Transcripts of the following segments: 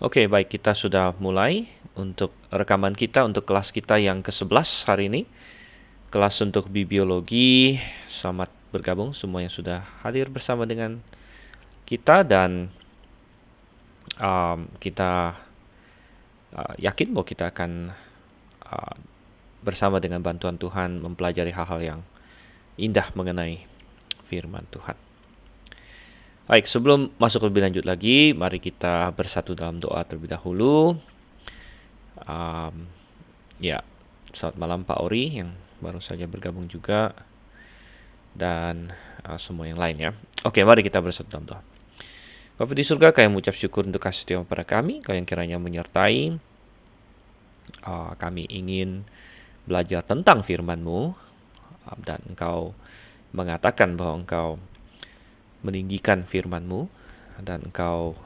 Oke, baik, kita sudah mulai untuk rekaman kita untuk kelas kita yang ke-11 hari ini. Kelas untuk biologi. Selamat bergabung semua yang sudah hadir bersama dengan kita dan kita yakin bahwa kita akan bersama dengan bantuan Tuhan mempelajari hal-hal yang indah mengenai firman Tuhan. Baik, sebelum masuk lebih lanjut lagi, mari kita bersatu dalam doa terlebih dahulu. Selamat malam Pak Ori yang baru saja bergabung juga, dan semua yang lain ya. Oke, mari kita bersatu dalam doa. Bapa di surga, kami mengucap syukur untuk kasih setia pada kami, Kau yang kiranya menyertai. Kami ingin belajar tentang firman-Mu, dan Engkau mengatakan bahwa Engkau meninggikan firman-Mu dan Engkau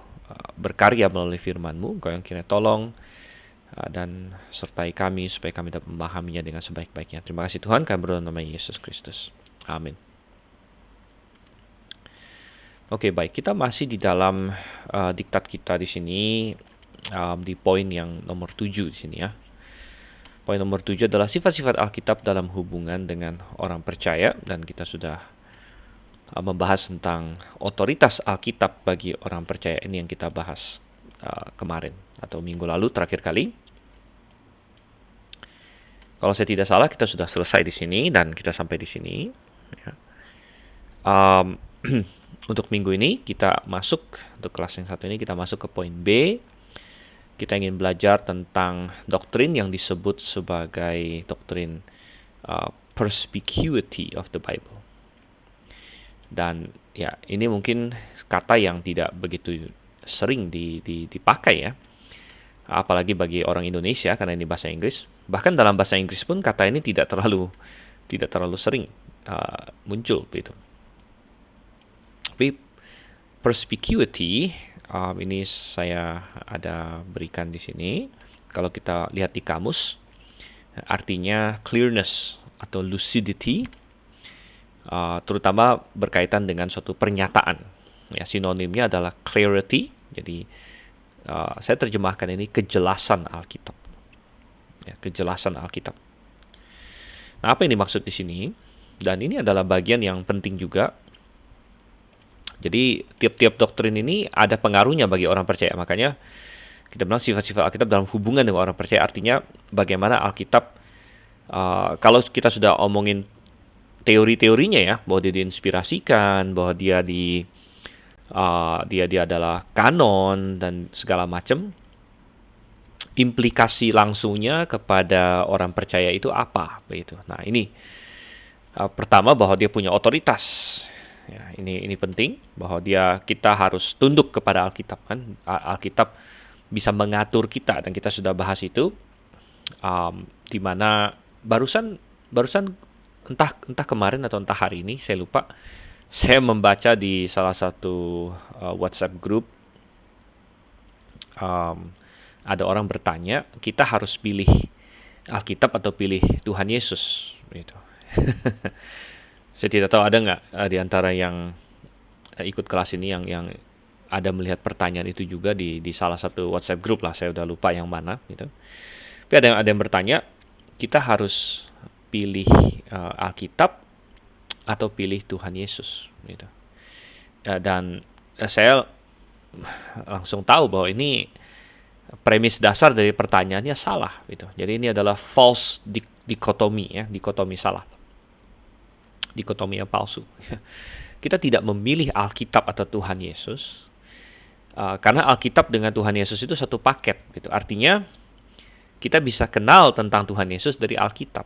berkarya melalui firman-Mu. Engkau yang kiranya tolong dan sertai kami supaya kami dapat memahaminya dengan sebaik-baiknya. Terima kasih Tuhan, kami berdoa dalam nama Yesus Kristus. Amin. Oke, baik, kita masih di dalam diktat kita di sini, di poin yang nomor 7 di sini ya. Poin nomor 7 adalah sifat-sifat Alkitab dalam hubungan dengan orang percaya, dan kita sudah membahas tentang otoritas Alkitab bagi orang percaya. Ini yang kita bahas kemarin atau minggu lalu terakhir kali. Kalau saya tidak salah, kita sudah selesai di sini dan kita sampai di sini. Ya. Untuk minggu ini kita masuk, untuk kelas yang satu ini kita masuk ke poin B. Kita ingin belajar tentang doktrin yang disebut sebagai doktrin perspicuity of the Bible. Dan ya, ini mungkin kata yang tidak begitu sering dipakai ya, apalagi bagi orang Indonesia karena ini bahasa Inggris. Bahkan dalam bahasa Inggris pun kata ini tidak terlalu sering muncul gitu. Tapi perspicuity ini saya ada berikan di sini. Kalau kita lihat di kamus, artinya clearness atau lucidity, terutama berkaitan dengan suatu pernyataan. Ya, sinonimnya adalah clarity. Jadi saya terjemahkan ini kejelasan Alkitab. Ya, kejelasan Alkitab. Nah, apa yang dimaksud di sini? Dan ini adalah bagian yang penting juga. Jadi tiap-tiap doktrin ini ada pengaruhnya bagi orang percaya. Makanya kita bilang sifat-sifat Alkitab dalam hubungan dengan orang percaya. Artinya bagaimana Alkitab, kalau kita sudah omongin teori-teorinya ya, bahwa dia diinspirasikan, bahwa dia adalah kanon dan segala macam, implikasi langsungnya kepada orang percaya itu apa begitu. Nah, ini pertama bahwa dia punya otoritas. Ya, ini penting bahwa kita harus tunduk kepada Alkitab kan. Alkitab bisa mengatur kita dan kita sudah bahas itu, di mana barusan entah kemarin atau entah hari ini saya lupa, saya membaca di salah satu WhatsApp group, ada orang bertanya, kita harus pilih Alkitab atau pilih Tuhan Yesus gitu. Saya tidak tahu ada nggak di antara yang ikut kelas ini yang ada melihat pertanyaan itu juga di salah satu WhatsApp group lah, saya udah lupa yang mana gitu. Tapi ada yang bertanya, kita harus pilih Alkitab atau pilih Tuhan Yesus gitu. Dan saya langsung tahu bahwa ini premis dasar dari pertanyaannya salah gitu. Jadi ini adalah false dikotomi ya, dikotomi salah. Dikotomi yang palsu. Kita tidak memilih Alkitab atau Tuhan Yesus, karena Alkitab dengan Tuhan Yesus itu satu paket gitu. Artinya kita bisa kenal tentang Tuhan Yesus dari Alkitab.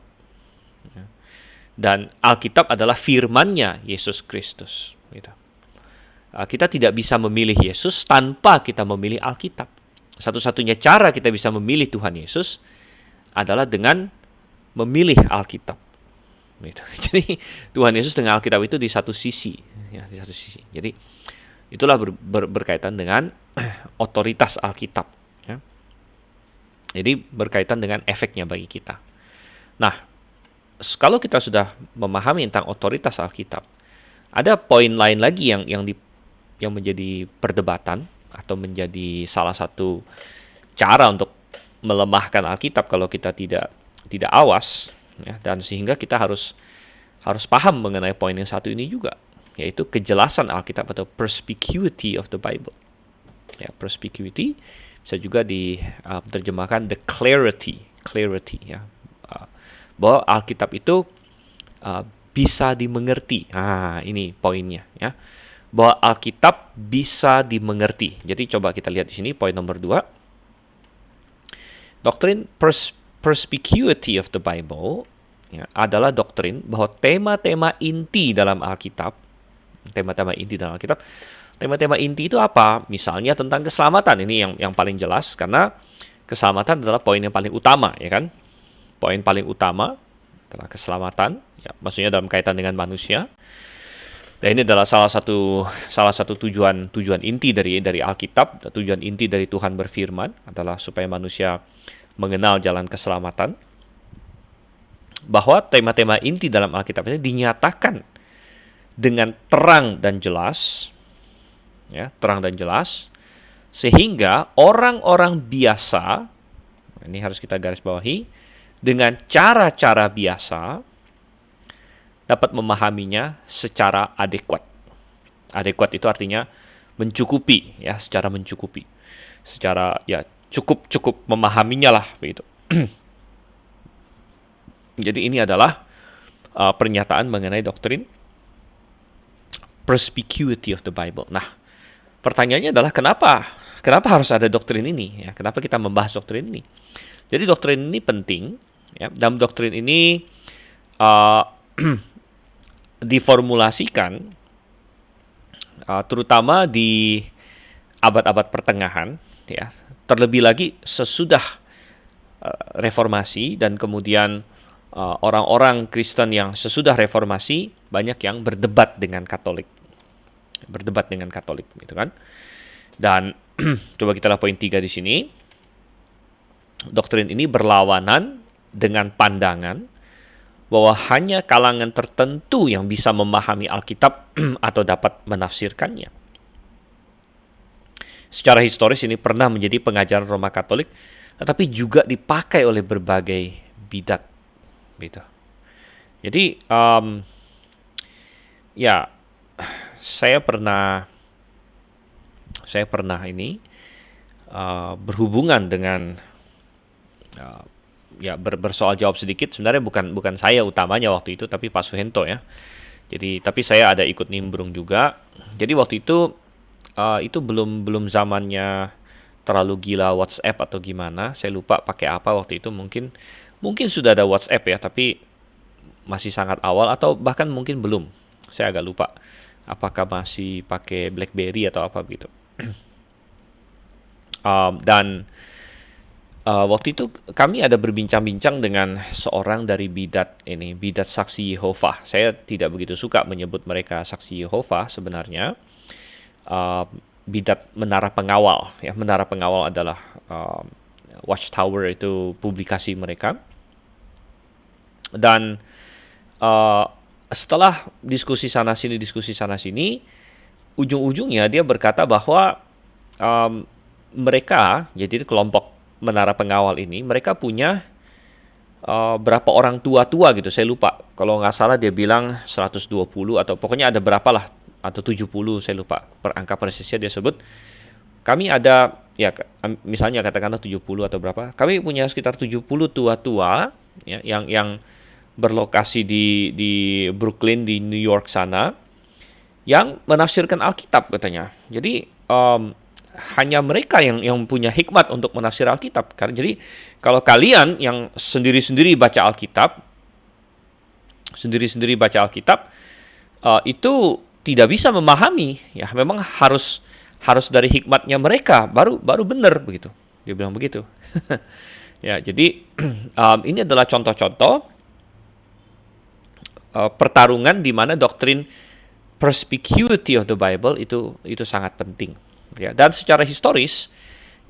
Dan Alkitab adalah firman-Nya Yesus Kristus gitu. Kita tidak bisa memilih Yesus tanpa kita memilih Alkitab. Satu-satunya cara kita bisa memilih Tuhan Yesus adalah dengan memilih Alkitab. Gitu. Jadi Tuhan Yesus dengan Alkitab itu di satu sisi, ya, di satu sisi. Jadi itulah berkaitan dengan otoritas Alkitab. Ya. Jadi berkaitan dengan efeknya bagi kita. Nah, kalau kita sudah memahami tentang otoritas Alkitab, ada poin lain lagi yang menjadi perdebatan, atau menjadi salah satu cara untuk melemahkan Alkitab kalau kita tidak awas, ya, dan sehingga kita harus paham mengenai poin yang satu ini juga, yaitu kejelasan Alkitab atau perspicuity of the Bible. Ya, perspicuity bisa juga diterjemahkan the clarity ya. Bahwa Alkitab itu bisa dimengerti. Ini poinnya, ya. Bahwa Alkitab bisa dimengerti. Jadi coba kita lihat di sini poin nomor 2. Doktrin perspicuity of the Bible, ya, adalah doktrin bahwa tema-tema inti dalam Alkitab, tema-tema inti itu apa? Misalnya tentang keselamatan. Ini yang paling jelas, karena keselamatan adalah poin yang paling utama, ya kan? Poin paling utama adalah keselamatan, ya, maksudnya dalam kaitan dengan manusia. Dan ini adalah salah satu tujuan inti dari Alkitab. Tujuan inti dari Tuhan berfirman adalah supaya manusia mengenal jalan keselamatan. Bahwa tema-tema inti dalam Alkitab ini dinyatakan dengan terang dan jelas, ya, terang dan jelas, sehingga orang-orang biasa, ini harus kita garis bawahi, dengan cara-cara biasa dapat memahaminya secara adekuat. Adekuat itu artinya mencukupi, ya, secara mencukupi. Secara, ya, cukup memahaminya lah, begitu. Jadi ini adalah pernyataan mengenai doktrin perspicuity of the Bible. Nah, pertanyaannya adalah kenapa harus ada doktrin ini? Ya, kenapa kita membahas doktrin ini? Jadi doktrin ini penting. Ya, dalam doktrin ini diformulasikan terutama di abad-abad pertengahan, ya, terlebih lagi sesudah reformasi, dan kemudian orang-orang Kristen yang sesudah reformasi banyak yang berdebat dengan Katolik, gitu kan? Dan coba kita lihat poin 3 di sini. Doktrin ini berlawanan dengan pandangan bahwa hanya kalangan tertentu yang bisa memahami Alkitab atau dapat menafsirkannya. Secara historis ini pernah menjadi pengajaran Roma Katolik, tetapi juga dipakai oleh berbagai bidat. Gitu. Jadi, ya, saya pernah ini berhubungan dengan ya, bersoal jawab sedikit. Sebenarnya bukan saya utamanya waktu itu, tapi Pak Suhento, ya. Jadi, tapi saya ada ikut nimbrung juga. Jadi waktu itu belum zamannya terlalu gila WhatsApp atau gimana. Saya lupa pakai apa waktu itu. Mungkin sudah ada WhatsApp, ya, tapi masih sangat awal, atau bahkan mungkin belum. Saya agak lupa apakah masih pakai BlackBerry atau apa gitu. Dan waktu itu kami ada berbincang-bincang dengan seorang dari bidat Saksi Yehova. Saya tidak begitu suka menyebut mereka Saksi Yehova sebenarnya. Bidat Menara Pengawal, ya. Menara Pengawal adalah Watchtower, itu publikasi mereka. Dan setelah diskusi sana sini, ujung-ujungnya dia berkata bahwa mereka, jadi kelompok Menara Pengawal ini, mereka punya berapa orang tua gitu, saya lupa. Kalau nggak salah dia bilang 120 atau pokoknya ada berapa lah, atau 70, saya lupa. Angka persisnya dia sebut. Kami ada, ya, misalnya katakanlah 70 atau berapa. Kami punya sekitar 70 tua-tua, ya, yang berlokasi di Brooklyn, di New York sana, yang menafsirkan Alkitab katanya. Jadi hanya mereka yang punya hikmat untuk menafsir Alkitab. Jadi kalau kalian yang sendiri-sendiri baca Alkitab, itu tidak bisa memahami, ya, memang harus dari hikmatnya mereka baru benar, begitu. Dia bilang begitu. Ya, jadi ini adalah contoh-contoh pertarungan di mana doktrin perspicuity of the Bible itu sangat penting. Ya, dan secara historis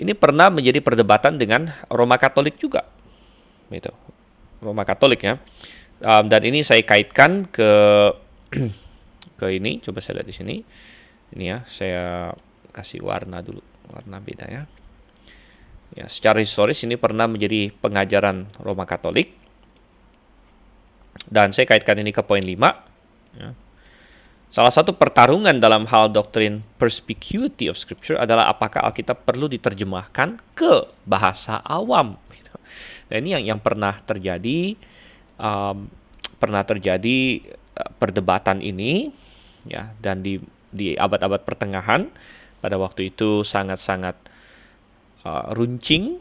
ini pernah menjadi perdebatan dengan Roma Katolik juga, gitu. Roma Katolik, ya. Dan ini saya kaitkan ke ini. Coba saya lihat di sini. Ini, ya, saya kasih warna dulu. warna beda ya. Ya, secara historis ini pernah menjadi pengajaran Roma Katolik. Dan saya kaitkan ini ke poin 5. Ya. Salah satu pertarungan dalam hal doktrin perspicuity of Scripture adalah apakah Alkitab perlu diterjemahkan ke bahasa awam. Nah, ini yang pernah terjadi, perdebatan ini, ya, dan di abad-abad pertengahan pada waktu itu sangat-sangat runcing,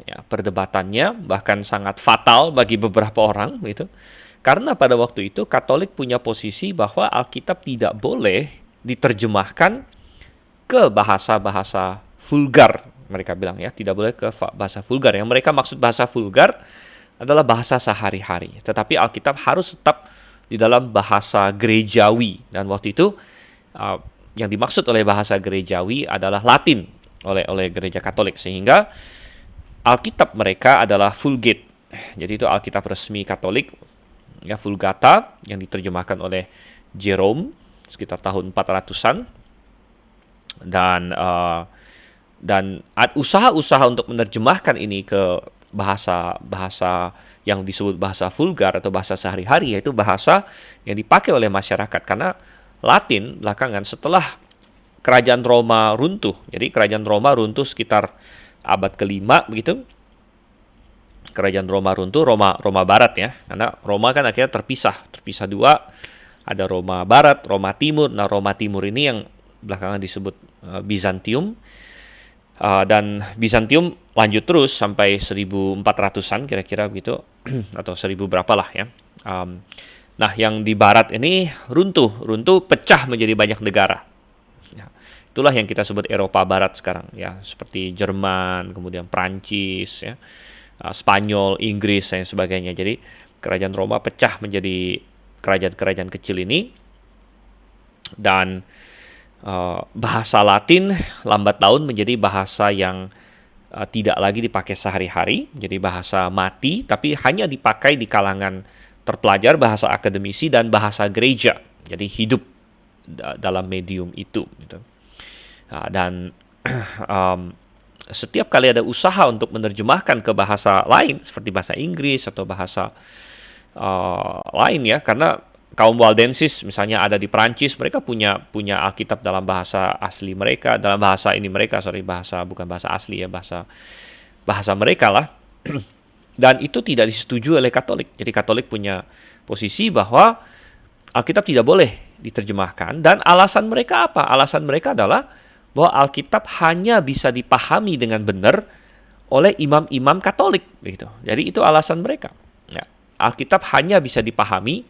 ya, perdebatannya, bahkan sangat fatal bagi beberapa orang, gitu. Karena pada waktu itu Katolik punya posisi bahwa Alkitab tidak boleh diterjemahkan ke bahasa-bahasa vulgar. Mereka bilang ya, tidak boleh ke bahasa vulgar. Yang mereka maksud bahasa vulgar adalah bahasa sehari-hari. Tetapi Alkitab harus tetap di dalam bahasa gerejawi. Dan waktu itu yang dimaksud oleh bahasa gerejawi adalah Latin oleh gereja Katolik. Sehingga Alkitab mereka adalah Vulgate. Jadi itu Alkitab resmi Katolik, ya, Vulgata, yang diterjemahkan oleh Jerome sekitar tahun 400-an. Dan usaha-usaha untuk menerjemahkan ini ke bahasa yang disebut bahasa vulgar atau bahasa sehari-hari, yaitu bahasa yang dipakai oleh masyarakat. Karena Latin belakangan setelah kerajaan Roma runtuh, jadi kerajaan Roma runtuh sekitar abad ke-5 begitu. Kerajaan Roma runtuh, Roma Barat ya, karena Roma kan akhirnya terpisah dua, ada Roma Barat, Roma Timur. Nah, Roma Timur ini yang belakangan disebut Bizantium, dan Bizantium lanjut terus sampai 1400-an kira-kira begitu, atau 1000 berapalah ya. Nah, yang di Barat ini runtuh, pecah menjadi banyak negara. Ya, itulah yang kita sebut Eropa Barat sekarang ya, seperti Jerman, kemudian Prancis ya, Spanyol, Inggris, dan sebagainya. Jadi kerajaan Roma pecah menjadi kerajaan-kerajaan kecil ini, dan bahasa Latin lambat laun menjadi bahasa yang tidak lagi dipakai sehari-hari, jadi bahasa mati, tapi hanya dipakai di kalangan terpelajar, bahasa akademisi, dan bahasa gereja. Jadi hidup dalam medium itu. Gitu. Dan setiap kali ada usaha untuk menerjemahkan ke bahasa lain, seperti bahasa Inggris atau bahasa lain ya, karena kaum Waldensis misalnya ada di Prancis, mereka punya Alkitab dalam bahasa asli mereka, bukan bahasa asli ya, bahasa mereka lah. Dan itu tidak disetujui oleh Katolik. Jadi Katolik punya posisi bahwa Alkitab tidak boleh diterjemahkan, dan alasan mereka apa? Alasan mereka adalah bahwa Alkitab hanya bisa dipahami dengan benar oleh imam-imam Katolik, begitu. Jadi itu alasan mereka. Ya, Alkitab hanya bisa dipahami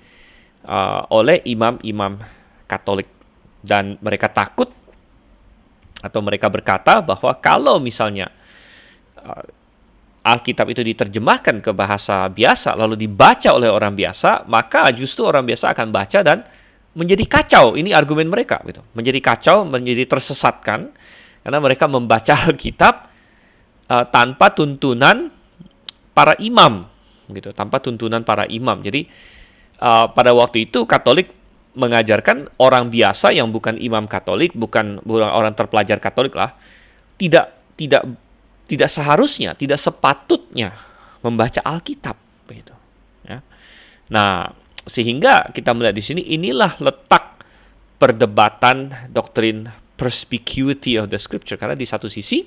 oleh imam-imam Katolik, dan mereka takut atau mereka berkata bahwa kalau misalnya Alkitab itu diterjemahkan ke bahasa biasa lalu dibaca oleh orang biasa, maka justru orang biasa akan baca dan menjadi kacau. Ini argumen mereka gitu. Menjadi kacau, menjadi tersesatkan karena mereka membaca Alkitab tanpa tuntunan para imam gitu, tanpa tuntunan para imam. Jadi pada waktu itu Katolik mengajarkan orang biasa yang bukan imam Katolik, bukan orang terpelajar Katolik lah, tidak seharusnya, tidak sepatutnya membaca Alkitab begitu ya. Nah, sehingga kita melihat di sini, inilah letak perdebatan doktrin perspicuity of the Scripture. Karena di satu sisi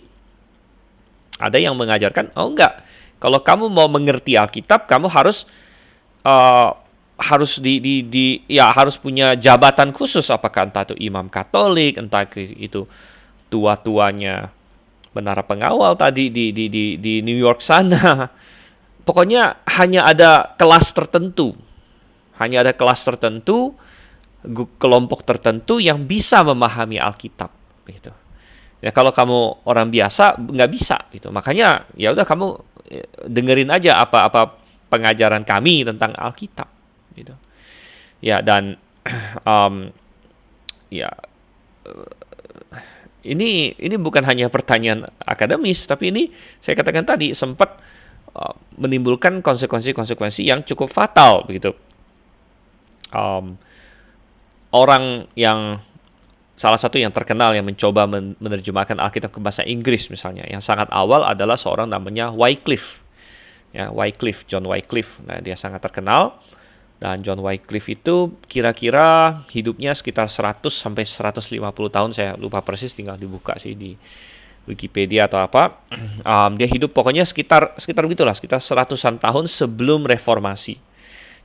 ada yang mengajarkan, oh enggak, kalau kamu mau mengerti Alkitab, kamu harus harus punya jabatan khusus, apakah entah itu imam Katolik, entah itu tua-tuanya menara pengawal tadi di New York sana. Pokoknya hanya ada kelas tertentu. Hanya ada kelas tertentu, kelompok tertentu yang bisa memahami Alkitab, gitu. Ya, kalau kamu orang biasa nggak bisa, gitu. Makanya ya udah, kamu dengerin aja apa pengajaran kami tentang Alkitab, gitu. Ya, dan ini bukan hanya pertanyaan akademis, tapi ini saya katakan tadi sempat menimbulkan konsekuensi-konsekuensi yang cukup fatal, begitu. Orang yang salah satu yang terkenal yang mencoba menerjemahkan Alkitab ke bahasa Inggris misalnya. Yang sangat awal adalah seorang namanya Wycliffe. Ya, Wycliffe, John Wycliffe. Nah, dia sangat terkenal. Dan John Wycliffe itu kira-kira hidupnya sekitar 100 sampai 150 tahun, saya lupa persis, tinggal dibuka sih di Wikipedia atau apa. Dia hidup pokoknya sekitar begitulah, sekitar 100-an tahun sebelum reformasi.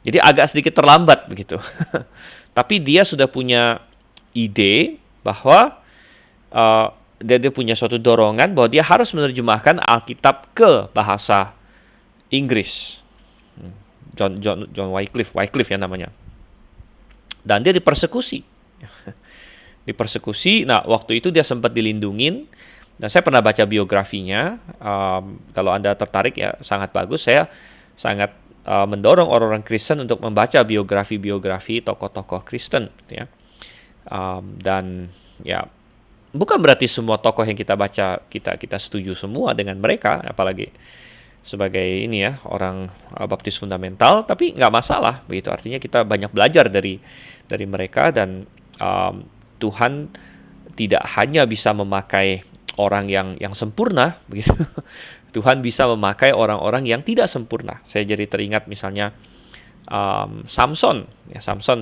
Jadi agak sedikit terlambat begitu. Tapi dia sudah punya ide bahwa dia punya suatu dorongan bahwa dia harus menerjemahkan Alkitab ke bahasa Inggris. John Wycliffe ya namanya. Dan dia dipersekusi. Nah, waktu itu dia sempat dilindungin. Dan saya pernah baca biografinya. Kalau Anda tertarik ya, sangat bagus. Saya sangat mendorong orang-orang Kristen untuk membaca biografi tokoh-tokoh Kristen. Ya. Dan ya, bukan berarti semua tokoh yang kita baca kita setuju semua dengan mereka, apalagi sebagai ini ya, orang baptis fundamental, tapi nggak masalah begitu. Artinya kita banyak belajar dari mereka, dan Tuhan tidak hanya bisa memakai orang yang sempurna begitu. Tuhan bisa memakai orang-orang yang tidak sempurna. Saya jadi teringat misalnya Samson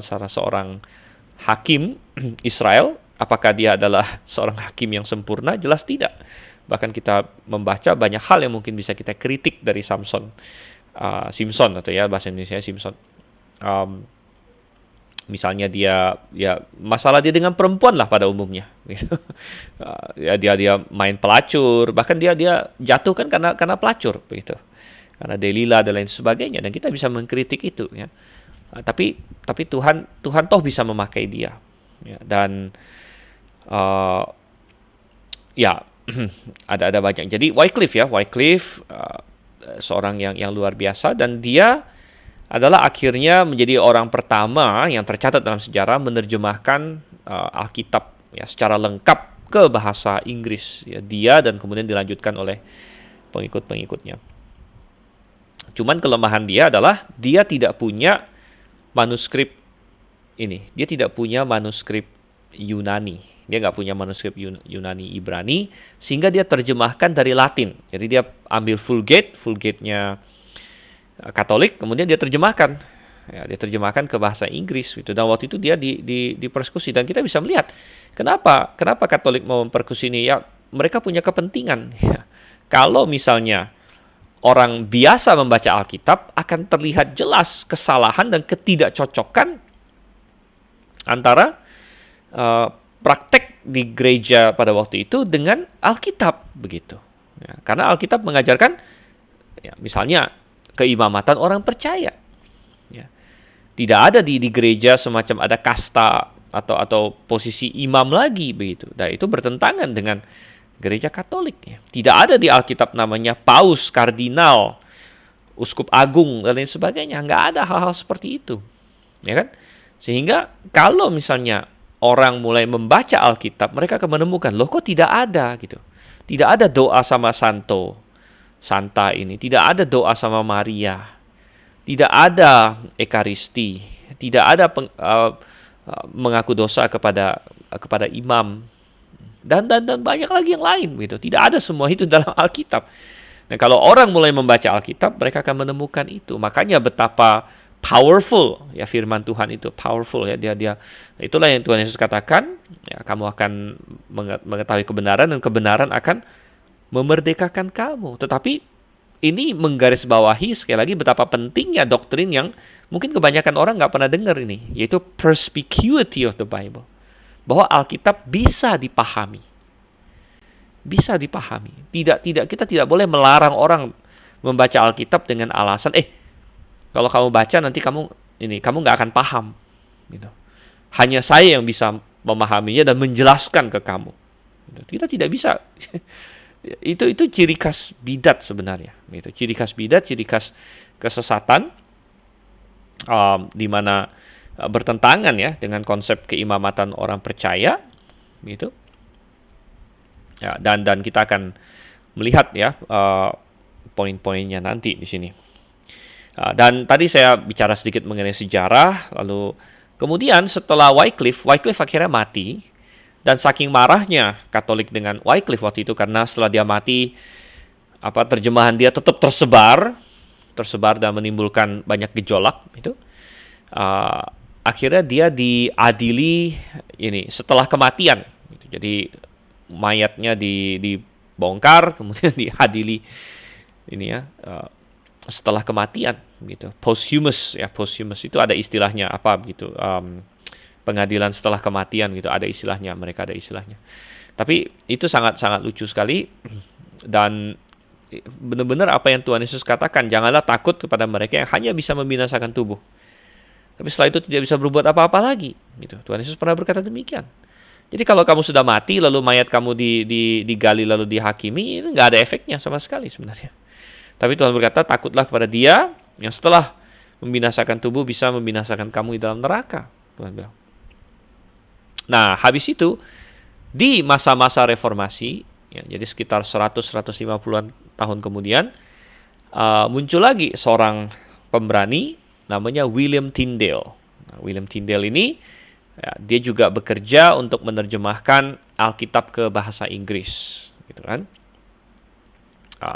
salah seorang hakim Israel. Apakah dia adalah seorang hakim yang sempurna? Jelas tidak. Bahkan kita membaca banyak hal yang mungkin bisa kita kritik dari Simpson atau ya bahasa Indonesia Simpson. Misalnya dia masalah dia dengan perempuan lah pada umumnya. Ya dia main pelacur, bahkan dia jatuh kan karena pelacur begitu. Karena Delila dan lain sebagainya, dan kita bisa mengkritik itu ya. Tapi Tuhan toh bisa memakai dia. Ya, dan ya ada banyak. Jadi Wycliffe seorang yang luar biasa, dan dia adalah akhirnya menjadi orang pertama yang tercatat dalam sejarah menerjemahkan Alkitab ya secara lengkap ke bahasa Inggris. Ya, dia dan kemudian dilanjutkan oleh pengikut-pengikutnya. Cuman kelemahan dia adalah dia tidak punya manuskrip ini. Dia tidak punya manuskrip Yunani. Dia nggak punya manuskrip Yunani Ibrani, sehingga dia terjemahkan dari Latin. Jadi dia ambil Vulgate-nya Katolik, kemudian dia terjemahkan. Ya, dia terjemahkan ke bahasa Inggris. Gitu. Dan waktu itu dia dipersekusi. Dan kita bisa melihat kenapa Katolik mau mempersekusi ini. Ya, mereka punya kepentingan. Ya. Kalau misalnya orang biasa membaca Alkitab, akan terlihat jelas kesalahan dan ketidakcocokan antara praktek di gereja pada waktu itu dengan Alkitab begitu. Ya, karena Alkitab mengajarkan ya, misalnya keimamatan orang percaya. Ya. Tidak ada di gereja semacam ada kasta atau posisi imam lagi begitu. Dan itu bertentangan dengan gereja Katolik. Ya. Tidak ada di Alkitab namanya paus, kardinal, uskup agung dan lain sebagainya. Nggak ada hal-hal seperti itu. Ya kan? Sehingga kalau misalnya orang mulai membaca Alkitab, mereka akan menemukan, loh kok tidak ada gitu. Tidak ada doa sama Santa ini, tidak ada doa sama Maria, tidak ada Ekaristi, tidak ada mengaku dosa kepada imam, dan banyak lagi yang lain gitu. Tidak ada semua itu dalam Alkitab. Nah, kalau orang mulai membaca Alkitab, mereka akan menemukan itu. Makanya betapa powerful ya firman Tuhan itu, powerful ya dia itulah yang Tuhan Yesus katakan, ya kamu akan mengetahui kebenaran dan kebenaran akan memerdekakan kamu. Tetapi ini menggarisbawahi sekali lagi betapa pentingnya doktrin yang mungkin kebanyakan orang nggak pernah dengar ini, yaitu perspicuity of the Bible, bahwa Alkitab bisa dipahami. Kita tidak boleh melarang orang membaca Alkitab dengan alasan kalau kamu baca nanti kamu nggak akan paham, gitu. Hanya saya yang bisa memahaminya dan menjelaskan ke kamu. Kita tidak bisa. itu ciri khas bidat sebenarnya. Gitu. Ciri khas bidat, ciri khas kesesatan, di mana bertentangan ya dengan konsep keimamatan orang percaya, gitu. Ya, dan kita akan melihat ya poin-poinnya nanti di sini. Dan tadi saya bicara sedikit mengenai sejarah, lalu kemudian setelah Wycliffe akhirnya mati, Dan saking marahnya Katolik dengan Wycliffe waktu itu, karena setelah dia mati, terjemahan dia tetap tersebar dan menimbulkan banyak gejolak itu. Akhirnya dia diadili ini setelah kematian. Jadi mayatnya dibongkar, kemudian diadili ini ya, setelah kematian gitu. Posthumous itu ada istilahnya apa gitu. Pengadilan setelah kematian gitu, ada istilahnya, mereka ada istilahnya. Tapi itu sangat-sangat lucu sekali, dan benar-benar apa yang Tuhan Yesus katakan, janganlah takut kepada mereka yang hanya bisa membinasakan tubuh, tapi setelah itu tidak bisa berbuat apa-apa lagi gitu. Tuhan Yesus pernah berkata demikian. Jadi kalau kamu sudah mati lalu mayat kamu digali lalu dihakimi, itu nggak ada efeknya sama sekali sebenarnya. Tapi Tuhan berkata, takutlah kepada Dia yang setelah membinasakan tubuh bisa membinasakan kamu di dalam neraka, Tuhan bilang. Nah, habis itu di masa-masa reformasi, ya, jadi sekitar 100-150-an tahun kemudian, muncul lagi seorang pemberani namanya William Tyndale. Nah, William Tyndale ini ya, dia juga bekerja untuk menerjemahkan Alkitab ke bahasa Inggris, gitu kan?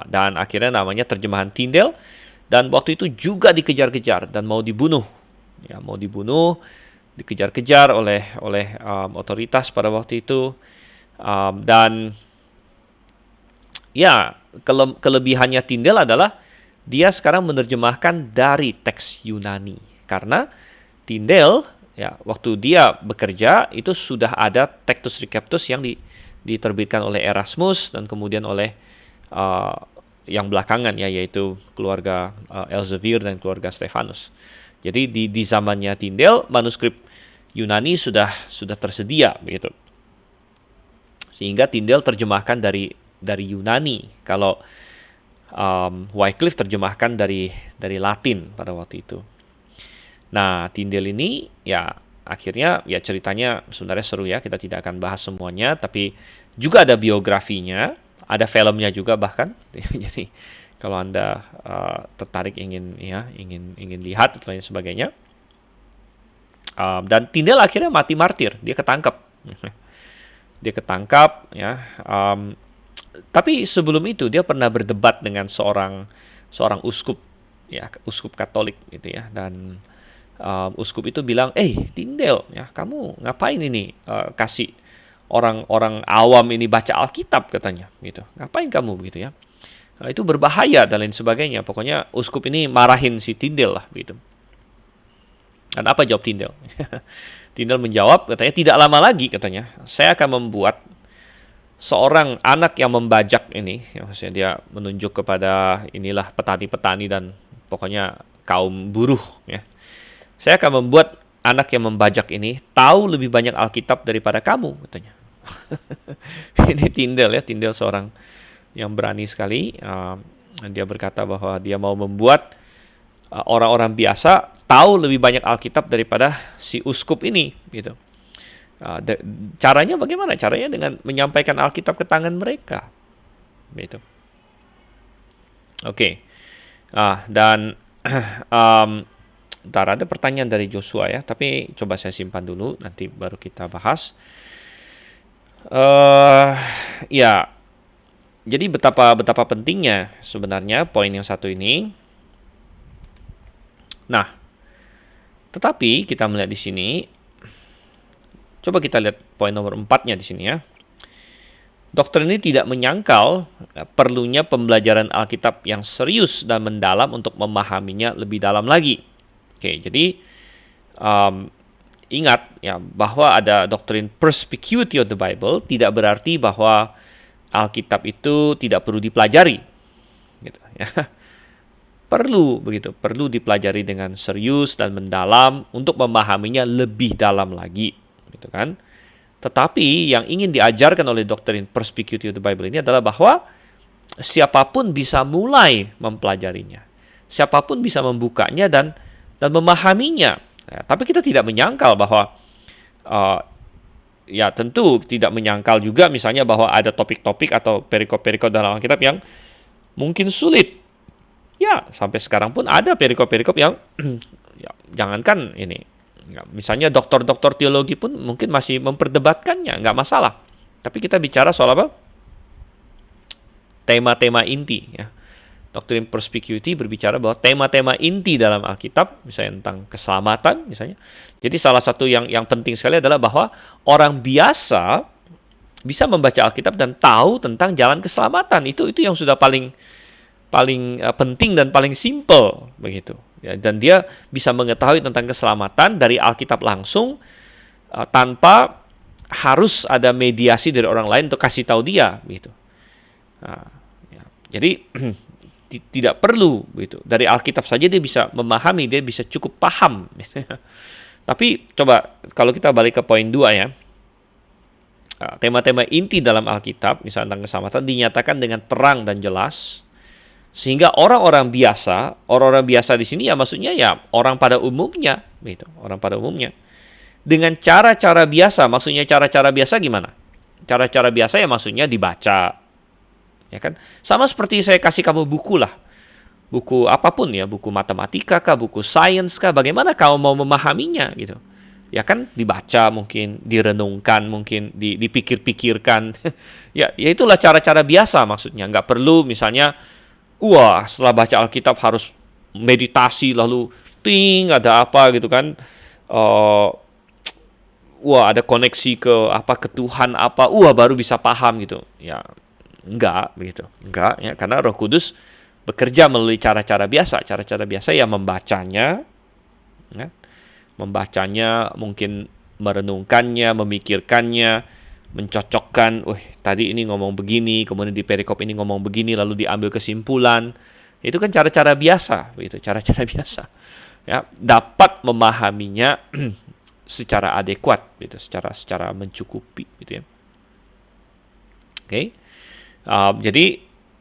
Dan akhirnya namanya terjemahan Tyndale, dan waktu itu juga dikejar-kejar dan mau dibunuh, dikejar-kejar oleh otoritas pada waktu itu, dan ya kelebihannya Tyndale adalah dia sekarang menerjemahkan dari teks Yunani, karena Tyndale ya waktu dia bekerja itu sudah ada Textus Receptus yang diterbitkan oleh Erasmus dan kemudian oleh yang belakangan ya, yaitu keluarga Elsevier dan keluarga Stephanus. Jadi di zamannya Tyndale manuskrip Yunani sudah tersedia begitu, sehingga Tyndale terjemahkan dari Yunani. Kalau Wycliffe terjemahkan dari Latin pada waktu itu. Nah, Tyndale ini ya akhirnya ya ceritanya sebenarnya seru ya, kita tidak akan bahas semuanya, tapi juga ada biografinya, ada filmnya juga bahkan. Jadi kalau Anda tertarik ingin lihat dan lain sebagainya. Dan Tyndale akhirnya mati martir, dia ketangkap. Ya. Tapi sebelum itu dia pernah berdebat dengan seorang uskup, ya, uskup Katolik gitu ya, dan uskup itu bilang, Tyndale, ya kamu ngapain ini kasih orang-orang awam ini baca Alkitab, katanya gitu, ngapain kamu begitu ya, itu berbahaya dan lain sebagainya. Pokoknya uskup ini marahin si Tyndale lah gitu. Dan apa jawab Tyndale? Tyndale menjawab, katanya, tidak lama lagi, katanya, saya akan membuat seorang anak yang membajak ini, ya, maksudnya dia menunjuk kepada inilah petani-petani dan pokoknya kaum buruh, ya. Saya akan membuat anak yang membajak ini tahu lebih banyak Alkitab daripada kamu, katanya. Ini Tyndale ya, Tyndale seorang yang berani sekali. Dia berkata bahwa dia mau membuat orang-orang biasa tahu lebih banyak Alkitab daripada si uskup ini, gitu. Caranya bagaimana? Caranya dengan menyampaikan Alkitab ke tangan mereka, gitu. Oke. Dan ntar ada pertanyaan dari Joshua ya, tapi coba saya simpan dulu, nanti baru kita bahas. Ya, jadi betapa pentingnya sebenarnya poin yang satu ini. Nah, tetapi kita melihat di sini, coba kita lihat poin nomor 4-nya di sini ya. Doktrin ini tidak menyangkal perlunya pembelajaran Alkitab yang serius dan mendalam untuk memahaminya lebih dalam lagi. Oke, jadi ingat ya bahwa ada doktrin perspicuity of the Bible tidak berarti bahwa Alkitab itu tidak perlu dipelajari, gitu ya. Perlu dipelajari dengan serius dan mendalam untuk memahaminya lebih dalam lagi, gitu kan. Tetapi yang ingin diajarkan oleh doktrin perspicuity of the Bible ini adalah bahwa siapapun bisa mulai mempelajarinya, siapapun bisa membukanya dan memahaminya. Ya, tapi kita tidak menyangkal bahwa ya tentu tidak menyangkal juga misalnya bahwa ada topik-topik atau perikop-perikop dalam Alkitab yang mungkin sulit. Ya, sampai sekarang pun ada perikop-perikop yang ya, jangankan ini Misalnya doktor-doktor teologi pun mungkin masih memperdebatkannya, nggak masalah. Tapi kita bicara soal apa? Tema-tema inti. Ya. Doktrin perspicuity berbicara bahwa tema-tema inti dalam Alkitab, misalnya tentang keselamatan, misalnya. Jadi salah satu yang penting sekali adalah bahwa orang biasa bisa membaca Alkitab dan tahu tentang jalan keselamatan. Itu yang sudah paling penting dan paling simple begitu. Ya, dan dia bisa mengetahui tentang keselamatan dari Alkitab langsung tanpa harus ada mediasi dari orang lain untuk kasih tahu dia begitu. Nah, ya. Jadi tidak perlu begitu. Dari Alkitab saja dia bisa memahami, dia bisa cukup paham. Tapi coba kalau kita balik ke poin 2 ya. Tema-tema inti dalam Alkitab, misalnya tentang keselamatan, dinyatakan dengan terang dan jelas. Sehingga orang-orang biasa di sini ya maksudnya ya orang pada umumnya, gitu, orang pada umumnya. Dengan cara-cara biasa, maksudnya cara-cara biasa gimana? Cara-cara biasa ya maksudnya dibaca, ya kan? Sama seperti saya kasih kamu buku lah, buku apapun ya, buku matematika kah, buku sains kah, bagaimana kamu mau memahaminya gitu? Ya kan dibaca mungkin, direnungkan mungkin, dipikir-pikirkan. Ya itulah cara-cara biasa maksudnya. Nggak perlu misalnya wah, setelah baca Alkitab harus meditasi lalu ada apa gitu kan? Wah, ada koneksi ke apa ke Tuhan apa? Baru bisa paham gitu. Ya, enggak begitu. Enggak ya, karena Roh Kudus bekerja melalui cara-cara biasa. Cara-cara biasa ya membacanya, ya, membacanya, mungkin merenungkannya, memikirkannya, mencocokkan, tadi ini ngomong begini, kemudian di perikop ini ngomong begini, lalu diambil kesimpulan. Itu kan cara-cara biasa, begitu, cara-cara biasa. Ya, dapat memahaminya secara adekuat, gitu, secara mencukupi, gitu ya. Oke. Jadi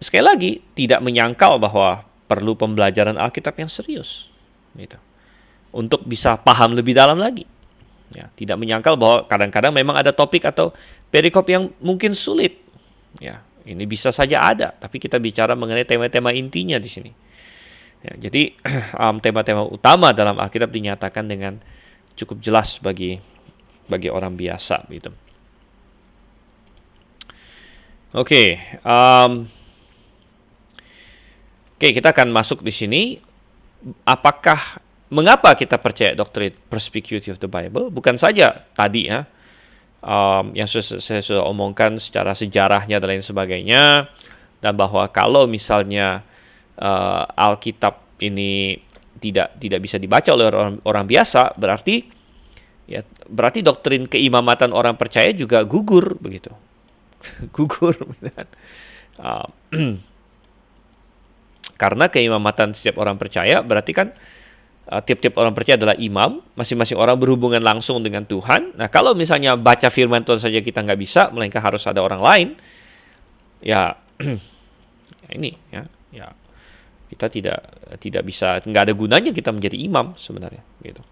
sekali lagi tidak menyangkal bahwa perlu pembelajaran Alkitab yang serius, gitu, untuk bisa paham lebih dalam lagi. Ya, tidak menyangkal bahwa kadang-kadang memang ada topik atau perikop yang mungkin sulit. Ya, ini bisa saja ada, tapi kita bicara mengenai tema-tema intinya di sini. Ya, jadi tema-tema utama dalam Alkitab dinyatakan dengan cukup jelas bagi orang biasa, gitu. Oke, kita akan masuk di sini. Mengapa kita percaya doktrin perspicuity of the Bible? Bukan saja tadi ya, yang saya sudah omongkan secara sejarahnya dan lain sebagainya, dan bahwa kalau misalnya Alkitab ini tidak bisa dibaca oleh orang biasa, berarti doktrin keimamatan orang percaya juga gugur begitu. Gugur. Karena keimamatan setiap orang percaya berarti kan tiap-tiap orang percaya adalah imam, masing-masing orang berhubungan langsung dengan Tuhan. Nah, kalau misalnya baca firman Tuhan saja kita nggak bisa, melainkan harus ada orang lain, ya ini ya kita tidak bisa, nggak ada gunanya kita menjadi imam sebenarnya, gitu.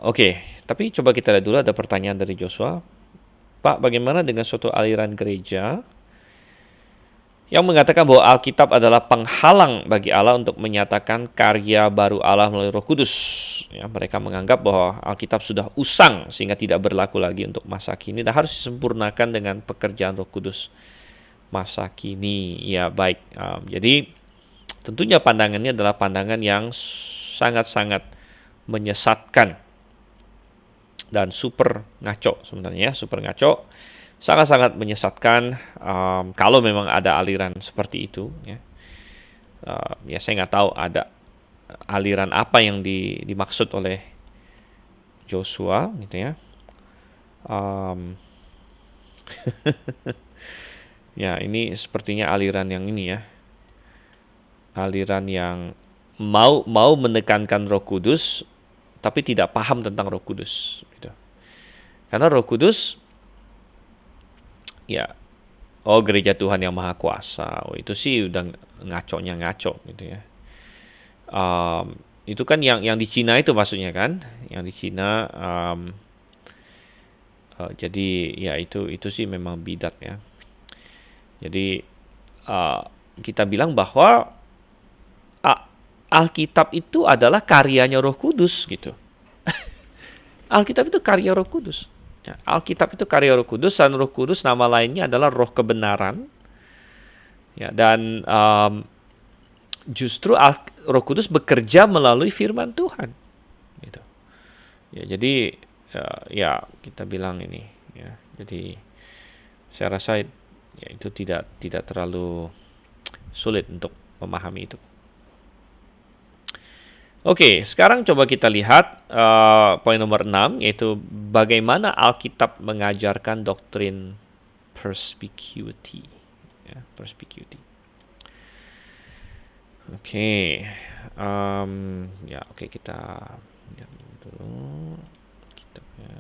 Oke, tapi coba kita lihat dulu, ada pertanyaan dari Joshua. Pak, bagaimana dengan suatu aliran gereja yang mengatakan bahwa Alkitab adalah penghalang bagi Allah untuk menyatakan karya baru Allah melalui Roh Kudus? Ya, mereka menganggap bahwa Alkitab sudah usang sehingga tidak berlaku lagi untuk masa kini dan harus disempurnakan dengan pekerjaan Roh Kudus masa kini. Ya, baik. Jadi tentunya pandangannya adalah pandangan yang sangat-sangat menyesatkan dan super ngaco sebenarnya, super ngaco. Sangat-sangat menyesatkan kalau memang ada aliran seperti itu. Ya, saya nggak tahu ada aliran apa yang dimaksud oleh Joshua, gitu ya. Ya, ini sepertinya aliran yang ini ya, aliran yang mau menekankan Roh Kudus, tapi tidak paham tentang Roh Kudus. Gitu. Karena Roh Kudus ya, gereja Tuhan yang Maha Kuasa. Itu sih udah ngaco gitu ya. Itu kan yang di Cina itu maksudnya kan, yang di Cina. Jadi ya itu sih memang bidat ya. Jadi kita bilang bahwa Alkitab itu adalah karyanya Roh Kudus gitu. Alkitab itu karya Roh Kudus. Ya, Alkitab itu karya Roh Kudus, dan Roh Kudus nama lainnya adalah Roh kebenaran. Ya, dan justru Roh Kudus bekerja melalui firman Tuhan. Gitu. Ya, jadi ya kita bilang ini. Ya, jadi saya rasa ya itu tidak terlalu sulit untuk memahami itu. Oke, sekarang coba kita lihat poin nomor 6, yaitu bagaimana Alkitab mengajarkan doktrin perspicuity. Ya, perspicuity. Oke, ya oke, kita lihat dulu kitabnya.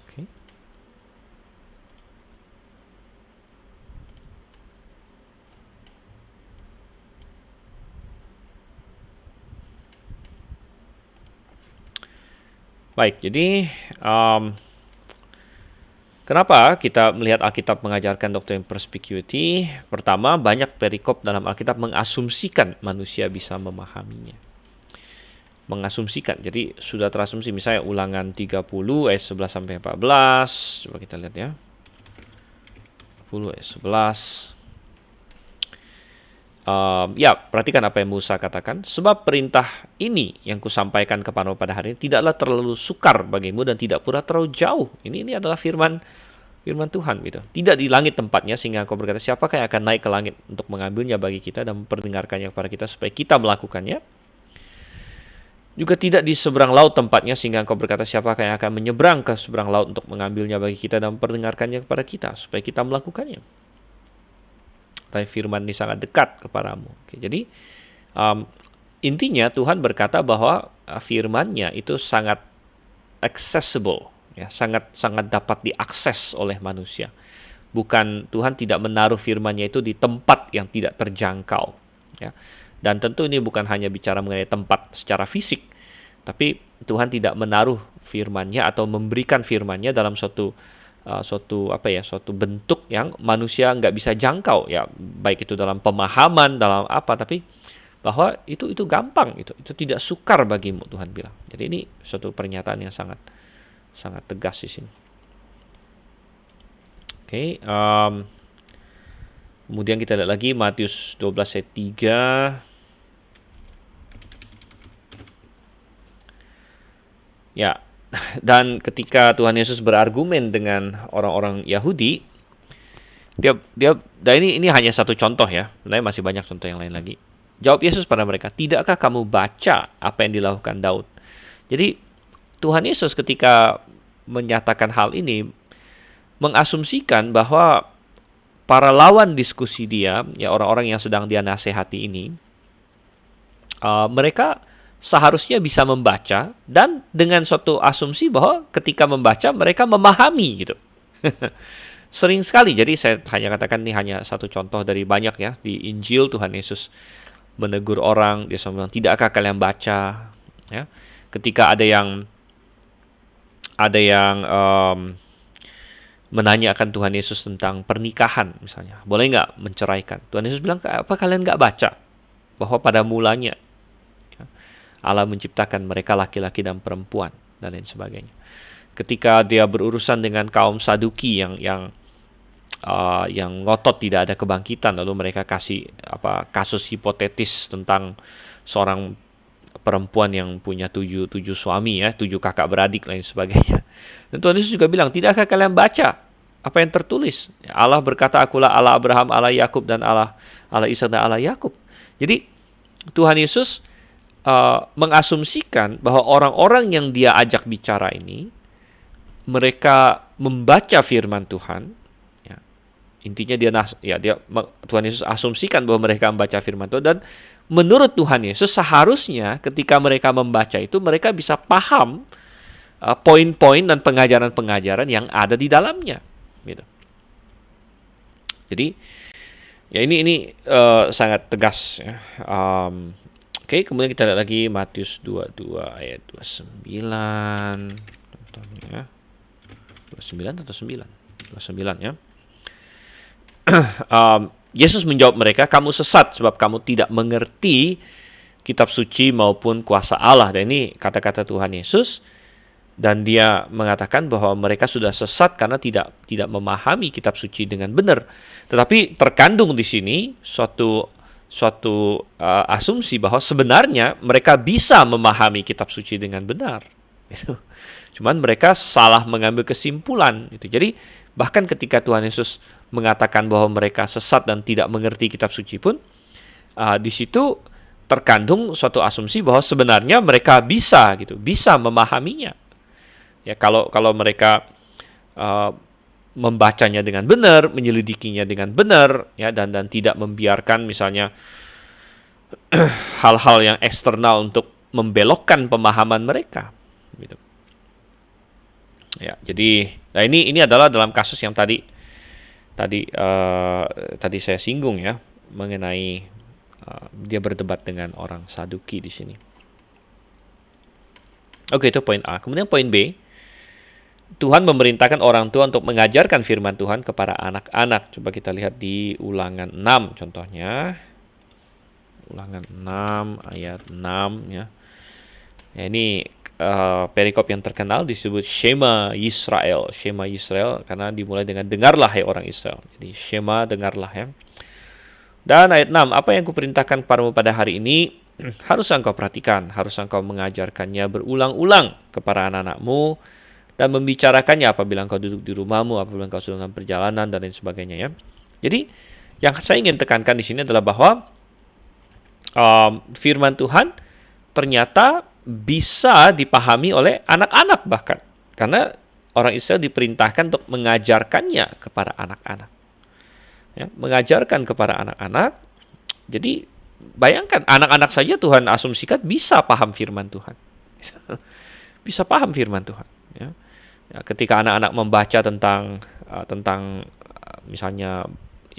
Oke. Baik, jadi kenapa kita melihat Alkitab mengajarkan doktrin perspicuity? Pertama, banyak perikop dalam Alkitab mengasumsikan manusia bisa memahaminya. Mengasumsikan, jadi sudah terasumsi. Misalnya Ulangan 30 ayat 11 sampai 14. Coba kita lihat ya. 10 ayat 11. Ya, perhatikan apa yang Musa katakan. Sebab perintah ini yang kusampaikan kepadamu pada hari ini tidaklah terlalu sukar bagimu dan tidak pula terlalu jauh. Ini adalah firman Tuhan gitu. Tidak di langit tempatnya sehingga engkau berkata, siapakah yang akan naik ke langit untuk mengambilnya bagi kita dan memperdengarkannya kepada kita supaya kita melakukannya. Juga tidak di seberang laut tempatnya sehingga engkau berkata, siapakah yang akan menyeberang ke seberang laut untuk mengambilnya bagi kita dan memperdengarkannya kepada kita supaya kita melakukannya. Tapi firman ini sangat dekat kepadamu. Oke, jadi intinya Tuhan berkata bahwa firman-Nya itu sangat accessible, ya, sangat dapat diakses oleh manusia. Bukan, Tuhan tidak menaruh firman-Nya itu di tempat yang tidak terjangkau, ya. Dan tentu ini bukan hanya bicara mengenai tempat secara fisik, tapi Tuhan tidak menaruh firman-Nya atau memberikan firman-Nya dalam suatu bentuk yang manusia nggak bisa jangkau, ya, baik itu dalam pemahaman, dalam apa, tapi bahwa itu gampang, itu tidak sukar bagimu, Tuhan bilang. Jadi ini suatu pernyataan yang sangat tegas di sini. Oke, kemudian kita lihat lagi Matius 12 ayat 3. Ya, dan ketika Tuhan Yesus berargumen dengan orang-orang Yahudi, dan ini hanya satu contoh ya, sebenarnya masih banyak contoh yang lain lagi. Jawab Yesus pada mereka, tidakkah kamu baca apa yang dilakukan Daud? Jadi Tuhan Yesus ketika menyatakan hal ini mengasumsikan bahwa para lawan diskusi dia, ya orang-orang yang sedang dia nasihati ini, mereka seharusnya bisa membaca, dan dengan suatu asumsi bahwa ketika membaca mereka memahami gitu. Sering sekali, jadi saya hanya katakan ini hanya satu contoh dari banyak ya. Di Injil Tuhan Yesus menegur orang, dia bilang, tidakkah kalian baca? Ya. Ketika ada yang menanyakan Tuhan Yesus tentang pernikahan misalnya, boleh nggak menceraikan? Tuhan Yesus bilang, apa kalian nggak baca bahwa pada mulanya Allah menciptakan mereka laki-laki dan perempuan dan lain sebagainya. Ketika dia berurusan dengan kaum Saduki yang ngotot tidak ada kebangkitan, lalu mereka kasih kasus hipotetis tentang seorang perempuan yang punya tujuh suami, ya, 7 kakak beradik lain sebagainya. Dan Tuhan Yesus juga bilang, tidakkah kalian baca apa yang tertulis? Allah berkata, akulah Allah Abraham, Allah Yakub, dan Allah Ishak dan Allah Yakub. Jadi Tuhan Yesus mengasumsikan bahwa orang-orang yang dia ajak bicara ini, mereka membaca firman Tuhan. Ya. Intinya Tuhan Yesus asumsikan bahwa mereka membaca firman Tuhan, dan menurut Tuhan Yesus seharusnya ketika mereka membaca itu mereka bisa paham poin-poin dan pengajaran-pengajaran yang ada di dalamnya. Gitu. Jadi Ya ini sangat tegas ya. Oke, kemudian kita lihat lagi Matius 22 ayat 29. Contohnya 29 atau 9? 29 ya. Yesus menjawab mereka, kamu sesat sebab kamu tidak mengerti kitab suci maupun kuasa Allah. Dan ini kata-kata Tuhan Yesus. Dan dia mengatakan bahwa mereka sudah sesat karena tidak memahami kitab suci dengan benar. Tetapi terkandung di sini suatu asumsi bahwa sebenarnya mereka bisa memahami kitab suci dengan benar. Cuman mereka salah mengambil kesimpulan. Jadi bahkan ketika Tuhan Yesus mengatakan bahwa mereka sesat dan tidak mengerti kitab suci pun, di situ terkandung suatu asumsi bahwa sebenarnya mereka bisa memahaminya. Ya, kalau mereka membacanya dengan benar, menyelidikinya dengan benar, ya, dan tidak membiarkan misalnya hal-hal yang eksternal untuk membelokkan pemahaman mereka, gitu. Ya, jadi ini adalah dalam kasus yang tadi saya singgung ya, mengenai dia berdebat dengan orang Saduki di sini. Oke, itu poin A. Kemudian poin B, Tuhan memerintahkan orang tua untuk mengajarkan firman Tuhan kepada anak-anak. Coba kita lihat di Ulangan 6 contohnya. Ulangan 6 ayat 6 ya. Ya, ini perikop yang terkenal disebut Shema Yisrael. Shema Yisrael karena dimulai dengan dengarlah hai orang Israel. Jadi Shema, dengarlah ya. Dan ayat 6, apa yang kuperintahkan kepadamu pada hari ini harus engkau perhatikan, harus engkau mengajarkannya berulang-ulang kepada anak-anakmu dan membicarakannya apabila engkau duduk di rumahmu, apabila engkau sedang dalam perjalanan, dan lain sebagainya ya. Jadi yang saya ingin tekankan di sini adalah bahwa firman Tuhan ternyata bisa dipahami oleh anak-anak bahkan, karena orang Israel diperintahkan untuk mengajarkannya kepada anak-anak. Ya, mengajarkan kepada anak-anak. Jadi bayangkan, anak-anak saja Tuhan asumsikan bisa paham firman Tuhan. Bisa paham firman Tuhan ya. Ya, ketika anak-anak membaca tentang misalnya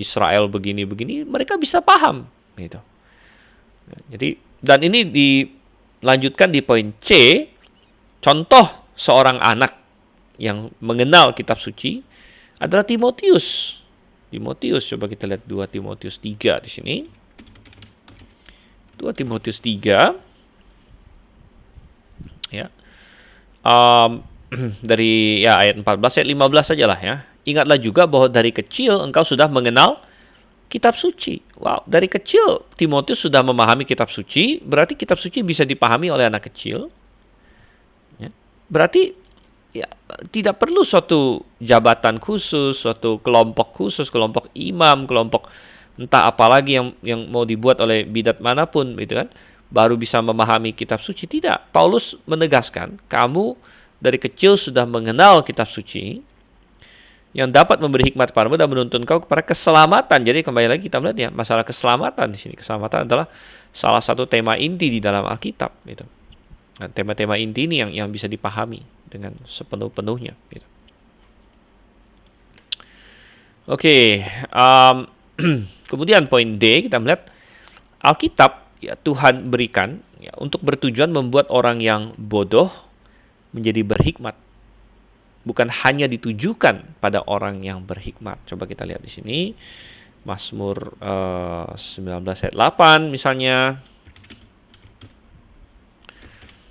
Israel begini-begini, mereka bisa paham gitu. Ya, jadi dan ini dilanjutkan di poin C, contoh seorang anak yang mengenal kitab suci adalah Timotius. Timotius, coba kita lihat 2 Timotius 3 di sini. 2 Timotius 3 ya. Dari ya ayat 14 ayat 15 sajalah ya. Ingatlah juga bahwa dari kecil engkau sudah mengenal kitab suci. Wow, dari kecil Timotius sudah memahami kitab suci, berarti kitab suci bisa dipahami oleh anak kecil. Ya. Berarti ya tidak perlu suatu jabatan khusus, suatu kelompok khusus, kelompok imam, kelompok entah apalagi yang mau dibuat oleh bidat manapun gitu kan, baru bisa memahami kitab suci. Tidak. Paulus menegaskan, kamu dari kecil sudah mengenal kitab suci yang dapat memberi hikmat padamu dan menuntun kau kepada keselamatan. Jadi kembali lagi kita melihat ya, masalah keselamatan di sini. Keselamatan adalah salah satu tema inti di dalam Alkitab gitu. Nah, tema-tema inti ini yang bisa dipahami dengan sepenuh-penuhnya gitu. Oke, kemudian poin D, kita melihat Alkitab ya Tuhan berikan ya, untuk bertujuan membuat orang yang bodoh menjadi berhikmat, bukan hanya ditujukan pada orang yang berhikmat. Coba kita lihat di sini Mazmur 19 ayat 8 misalnya.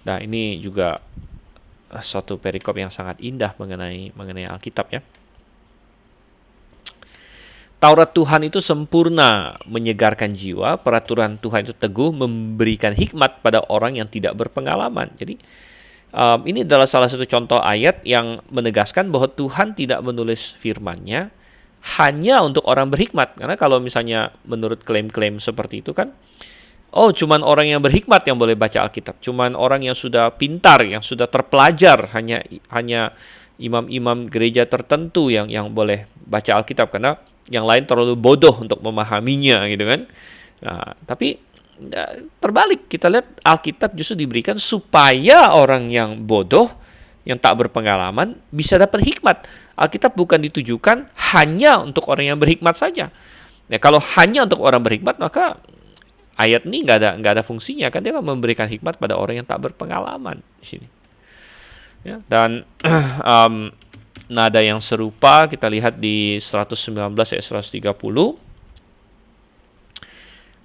Nah, ini juga suatu perikop yang sangat indah mengenai Alkitab ya. Taurat Tuhan itu sempurna, menyegarkan jiwa. Peraturan Tuhan itu teguh, memberikan hikmat pada orang yang tidak berpengalaman. Jadi ini adalah salah satu contoh ayat yang menegaskan bahwa Tuhan tidak menulis firman-Nya hanya untuk orang berhikmat. Karena kalau misalnya menurut klaim-klaim seperti itu kan, oh cuman orang yang berhikmat yang boleh baca Alkitab. Cuman orang yang sudah pintar, yang sudah terpelajar, hanya imam-imam gereja tertentu yang boleh baca Alkitab. Karena yang lain terlalu bodoh untuk memahaminya gitu kan. Nah, tapi terbalik, kita lihat Alkitab justru diberikan supaya orang yang bodoh, yang tak berpengalaman bisa dapat hikmat. Alkitab bukan ditujukan hanya untuk orang yang berhikmat saja, Ya, kalau hanya untuk orang berhikmat, maka ayat ini nggak ada fungsinya, kan dia akan memberikan hikmat pada orang yang tak berpengalaman di sini. Ya, dan nada yang serupa kita lihat di 119 ayat 130.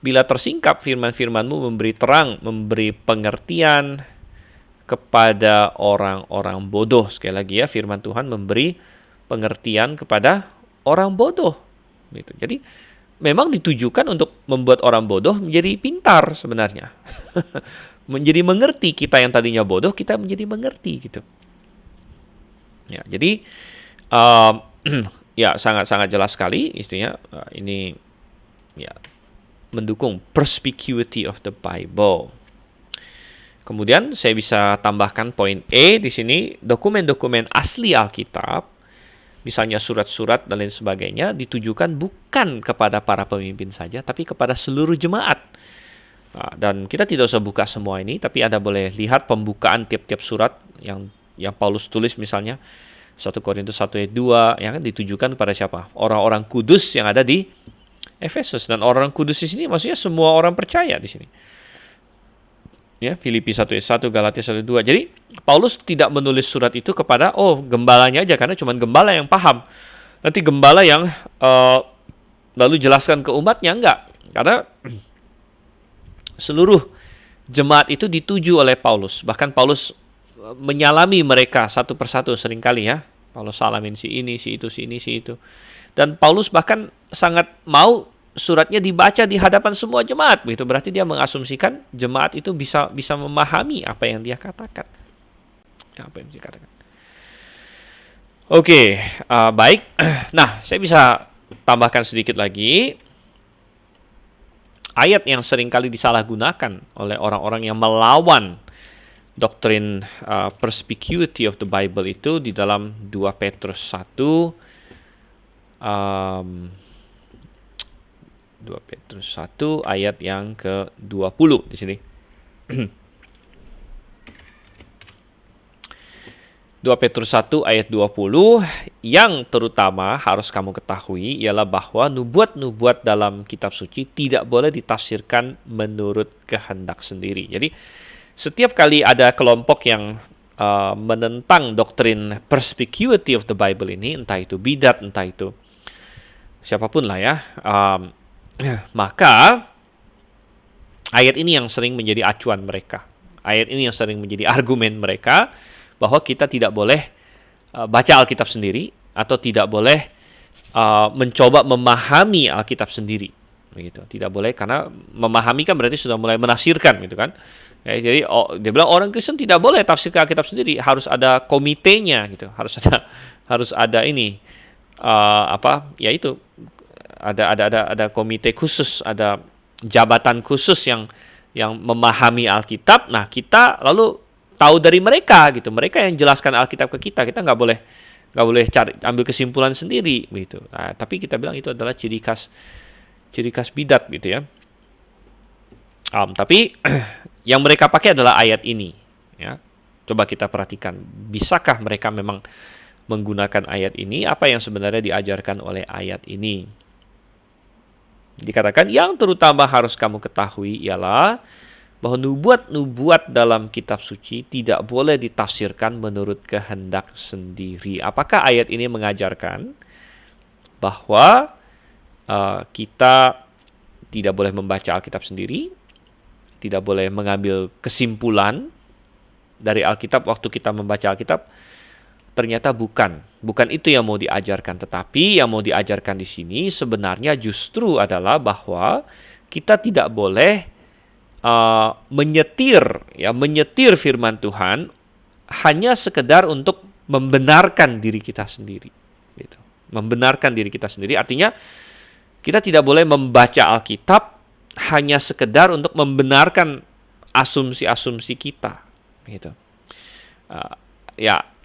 Bila tersingkap firman-firman-Mu memberi terang, memberi pengertian kepada orang-orang bodoh. Sekali lagi ya, firman Tuhan memberi pengertian kepada orang bodoh. Gitu. Jadi memang ditujukan untuk membuat orang bodoh menjadi pintar sebenarnya. Menjadi mengerti, kita yang tadinya bodoh, kita menjadi mengerti gitu. Ya, jadi ya sangat-sangat jelas sekali istinya ini ya mendukung perspicuity of the Bible. Kemudian saya bisa tambahkan poin E di sini, dokumen-dokumen asli Alkitab, misalnya surat-surat dan lain sebagainya, ditujukan bukan kepada para pemimpin saja, tapi kepada seluruh jemaat. Nah, dan kita tidak usah buka semua ini, tapi Anda boleh lihat pembukaan tiap-tiap surat yang Paulus tulis, misalnya 1 Korintus 1 ayat 2, yang ditujukan kepada siapa? Orang-orang kudus yang ada di Efesus. Dan orang kudus di sini maksudnya semua orang percaya di sini. Ya, Filipi 1 ayat 1, Galatia 1 ayat 2. Jadi Paulus tidak menulis surat itu kepada gembalanya aja, karena cuma gembala yang paham. Nanti gembala yang lalu jelaskan ke umatnya, enggak. Karena seluruh jemaat itu dituju oleh Paulus. Bahkan Paulus menyalami mereka satu persatu seringkali ya. Paulus salamin si ini, si itu, si ini, si itu. Dan Paulus bahkan sangat mau suratnya dibaca di hadapan semua jemaat. Begitu berarti dia mengasumsikan jemaat itu bisa memahami apa yang dia katakan. Apa yang dia katakan. Oke, baik. Nah, saya bisa tambahkan sedikit lagi. Ayat yang seringkali disalahgunakan oleh orang-orang yang melawan doktrin perspicuity of the Bible itu di dalam 2 Petrus 1 2 Petrus 1 ayat yang ke-20 di sini. 2 Petrus 1 ayat 20, yang terutama harus kamu ketahui ialah bahwa nubuat-nubuat dalam kitab suci tidak boleh ditafsirkan menurut kehendak sendiri. Jadi setiap kali ada kelompok yang menentang doktrin perspicuity of the Bible ini, entah itu bidat, entah itu siapapun lah ya, maka ayat ini yang sering menjadi acuan mereka. Ayat ini yang sering menjadi argumen mereka bahwa kita tidak boleh baca Alkitab sendiri atau tidak boleh mencoba memahami Alkitab sendiri. Begitu. Tidak boleh, karena memahami kan berarti sudah mulai menafsirkan gitu kan. Ya, jadi dia bilang orang Kristen tidak boleh tafsirkan Alkitab sendiri, harus ada komitenya gitu. Harus ada ini yaitu ada komite khusus, ada jabatan khusus yang memahami Alkitab. Nah, kita lalu tahu dari mereka gitu. Mereka yang jelaskan Alkitab ke kita. Kita nggak boleh ambil kesimpulan sendiri gitu. Nah, tapi kita bilang itu adalah ciri khas bidat gitu ya. Tapi yang mereka pakai adalah ayat ini ya. Coba kita perhatikan, bisakah mereka memang menggunakan ayat ini? Apa yang sebenarnya diajarkan oleh ayat ini? Dikatakan yang terutama harus kamu ketahui ialah bahwa nubuat-nubuat dalam kitab suci tidak boleh ditafsirkan menurut kehendak sendiri. Apakah ayat ini mengajarkan bahwa kita tidak boleh membaca Alkitab sendiri, tidak boleh mengambil kesimpulan dari Alkitab waktu kita membaca Alkitab? Ternyata bukan itu yang mau diajarkan, tetapi yang mau diajarkan di sini sebenarnya justru adalah bahwa kita tidak boleh menyetir firman Tuhan hanya sekedar untuk membenarkan diri kita sendiri. Gitu. Membenarkan diri kita sendiri artinya kita tidak boleh membaca Alkitab hanya sekedar untuk membenarkan asumsi-asumsi kita. Gitu.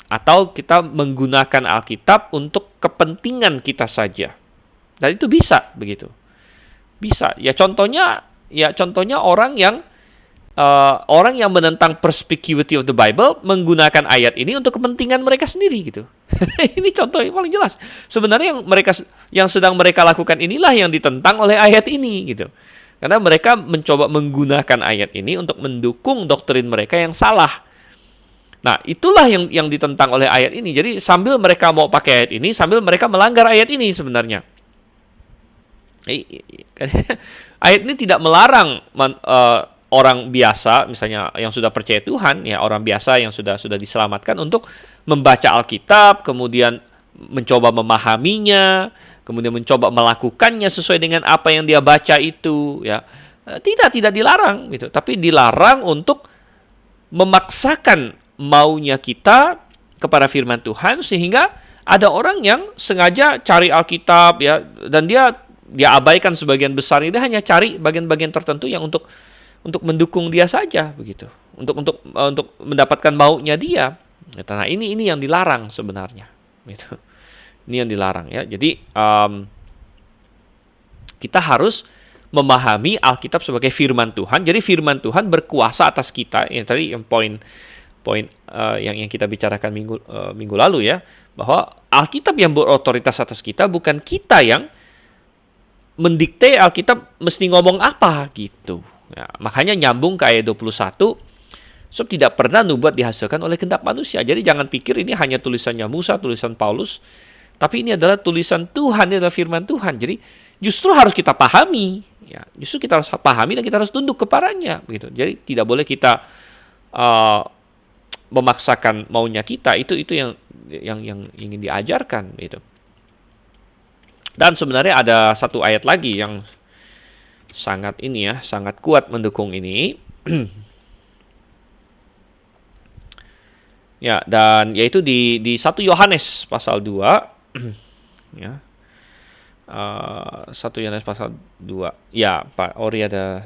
Atau kita menggunakan Alkitab untuk kepentingan kita saja. Dan itu bisa begitu. Bisa. Contohnya orang yang menentang perspicuity of the Bible menggunakan ayat ini untuk kepentingan mereka sendiri gitu. Ini contoh yang paling jelas. Sebenarnya yang Yang sedang mereka lakukan inilah yang ditentang oleh ayat ini gitu. Karena mereka mencoba menggunakan ayat ini untuk mendukung doktrin mereka yang salah. Nah, itulah yang ditentang oleh ayat ini. Jadi sambil mereka mau pakai ayat ini, sambil mereka melanggar ayat ini sebenarnya. Ayat ini tidak melarang orang biasa, misalnya yang sudah percaya Tuhan, ya orang biasa yang sudah diselamatkan untuk membaca Alkitab, kemudian mencoba memahaminya, kemudian mencoba melakukannya sesuai dengan apa yang dia baca itu, ya. Tidak dilarang gitu, tapi dilarang untuk memaksakan maunya kita kepada firman Tuhan, sehingga ada orang yang sengaja cari Alkitab, ya, dan dia abaikan sebagian besar. Dia hanya cari bagian-bagian tertentu yang untuk mendukung dia saja begitu, untuk mendapatkan maunya dia. Nah, ini yang dilarang sebenarnya gitu. Ini yang dilarang, ya. Jadi kita harus memahami Alkitab sebagai firman Tuhan. Jadi firman Tuhan berkuasa atas kita. Yang tadi yang poin yang kita bicarakan minggu lalu, ya, bahwa Alkitab yang berotoritas atas kita, bukan kita yang mendikte Alkitab mesti ngomong apa gitu. Ya, makanya nyambung ke ayat 21, sebab tidak pernah nubuat dihasilkan oleh kehendak manusia. Jadi jangan pikir ini hanya tulisannya Musa, tulisan Paulus, tapi ini adalah tulisan Tuhan, ini adalah firman Tuhan. Jadi justru harus kita pahami, ya, justru kita harus pahami dan kita harus tunduk kepadanya begitu. Jadi tidak boleh kita memaksakan maunya kita. Itu yang ingin diajarkan gitu. Dan sebenarnya ada satu ayat lagi yang sangat sangat kuat mendukung ini. Ya, dan yaitu di 1 Yohanes pasal 2. Ya. 1 Yohanes pasal 2. Ya, Pak Ori ada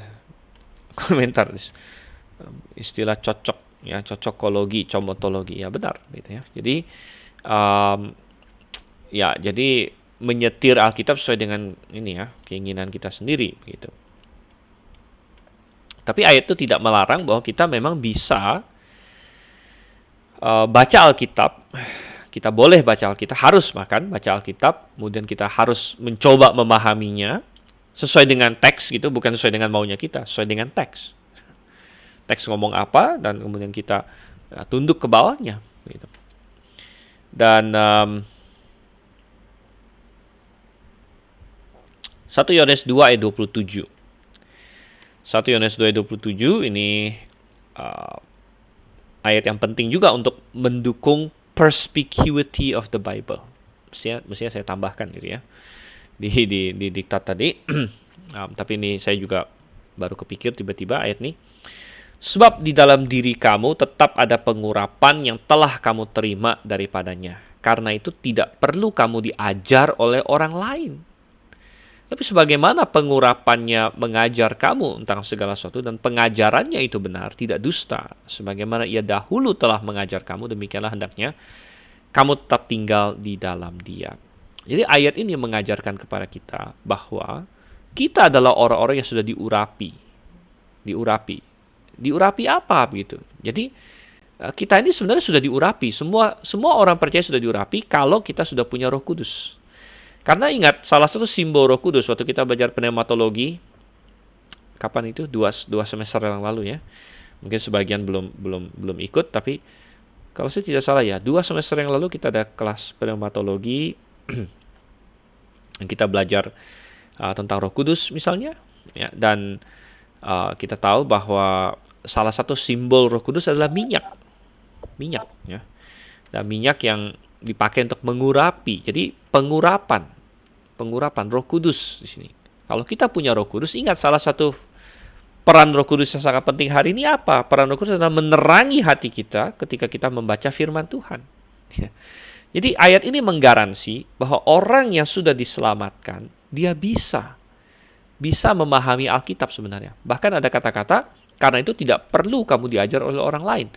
komentar istilah cocok, ya, cocokologi, comotologi, ya benar gitu ya. Jadi ya, jadi menyetir Alkitab sesuai dengan ini, ya, keinginan kita sendiri gitu. Tapi ayat itu tidak melarang bahwa kita memang bisa baca Alkitab. Kita boleh baca Alkitab, harus baca Alkitab, kemudian kita harus mencoba memahaminya sesuai dengan teks gitu, bukan sesuai dengan maunya kita, sesuai dengan teks. Teks ngomong apa, dan kemudian kita tunduk ke bawahnya gitu. Dan 1 Yohanes 2 ayat 27. 1 Yohanes 2 ayat 27 ini ayat yang penting juga untuk mendukung perspicuity of the Bible. Mestinya saya tambahkan gitu, ya, di diktat tadi. Tapi ini saya juga baru kepikir tiba-tiba ayat ini. Sebab di dalam diri kamu tetap ada pengurapan yang telah kamu terima daripadanya. Karena itu tidak perlu kamu diajar oleh orang lain. Tapi sebagaimana pengurapannya mengajar kamu tentang segala sesuatu, dan pengajarannya itu benar, tidak dusta, sebagaimana ia dahulu telah mengajar kamu, demikianlah hendaknya kamu tetap tinggal di dalam Dia. Jadi ayat ini mengajarkan kepada kita bahwa kita adalah orang-orang yang sudah diurapi. Diurapi apa begitu? Jadi kita ini sebenarnya sudah diurapi. Semua orang percaya sudah diurapi kalau kita sudah punya Roh Kudus. Karena ingat, salah satu simbol Roh Kudus waktu kita belajar pneumatologi, kapan itu? Dua semester yang lalu, ya. Mungkin sebagian belum ikut, tapi kalau saya tidak salah, ya, 2 semester yang lalu kita ada kelas pneumatologi. Kita belajar tentang Roh Kudus misalnya, ya, dan kita tahu bahwa salah satu simbol Roh Kudus adalah minyak, ya. Dan minyak yang dipakai untuk mengurapi. Jadi pengurapan Roh Kudus di sini. Kalau kita punya Roh Kudus, ingat salah satu peran Roh Kudus yang sangat penting hari ini apa? Peran Roh Kudus adalah menerangi hati kita ketika kita membaca firman Tuhan. Jadi ayat ini menggaransi bahwa orang yang sudah diselamatkan, dia bisa memahami Alkitab sebenarnya. Bahkan ada kata-kata, karena itu tidak perlu kamu diajar oleh orang lain.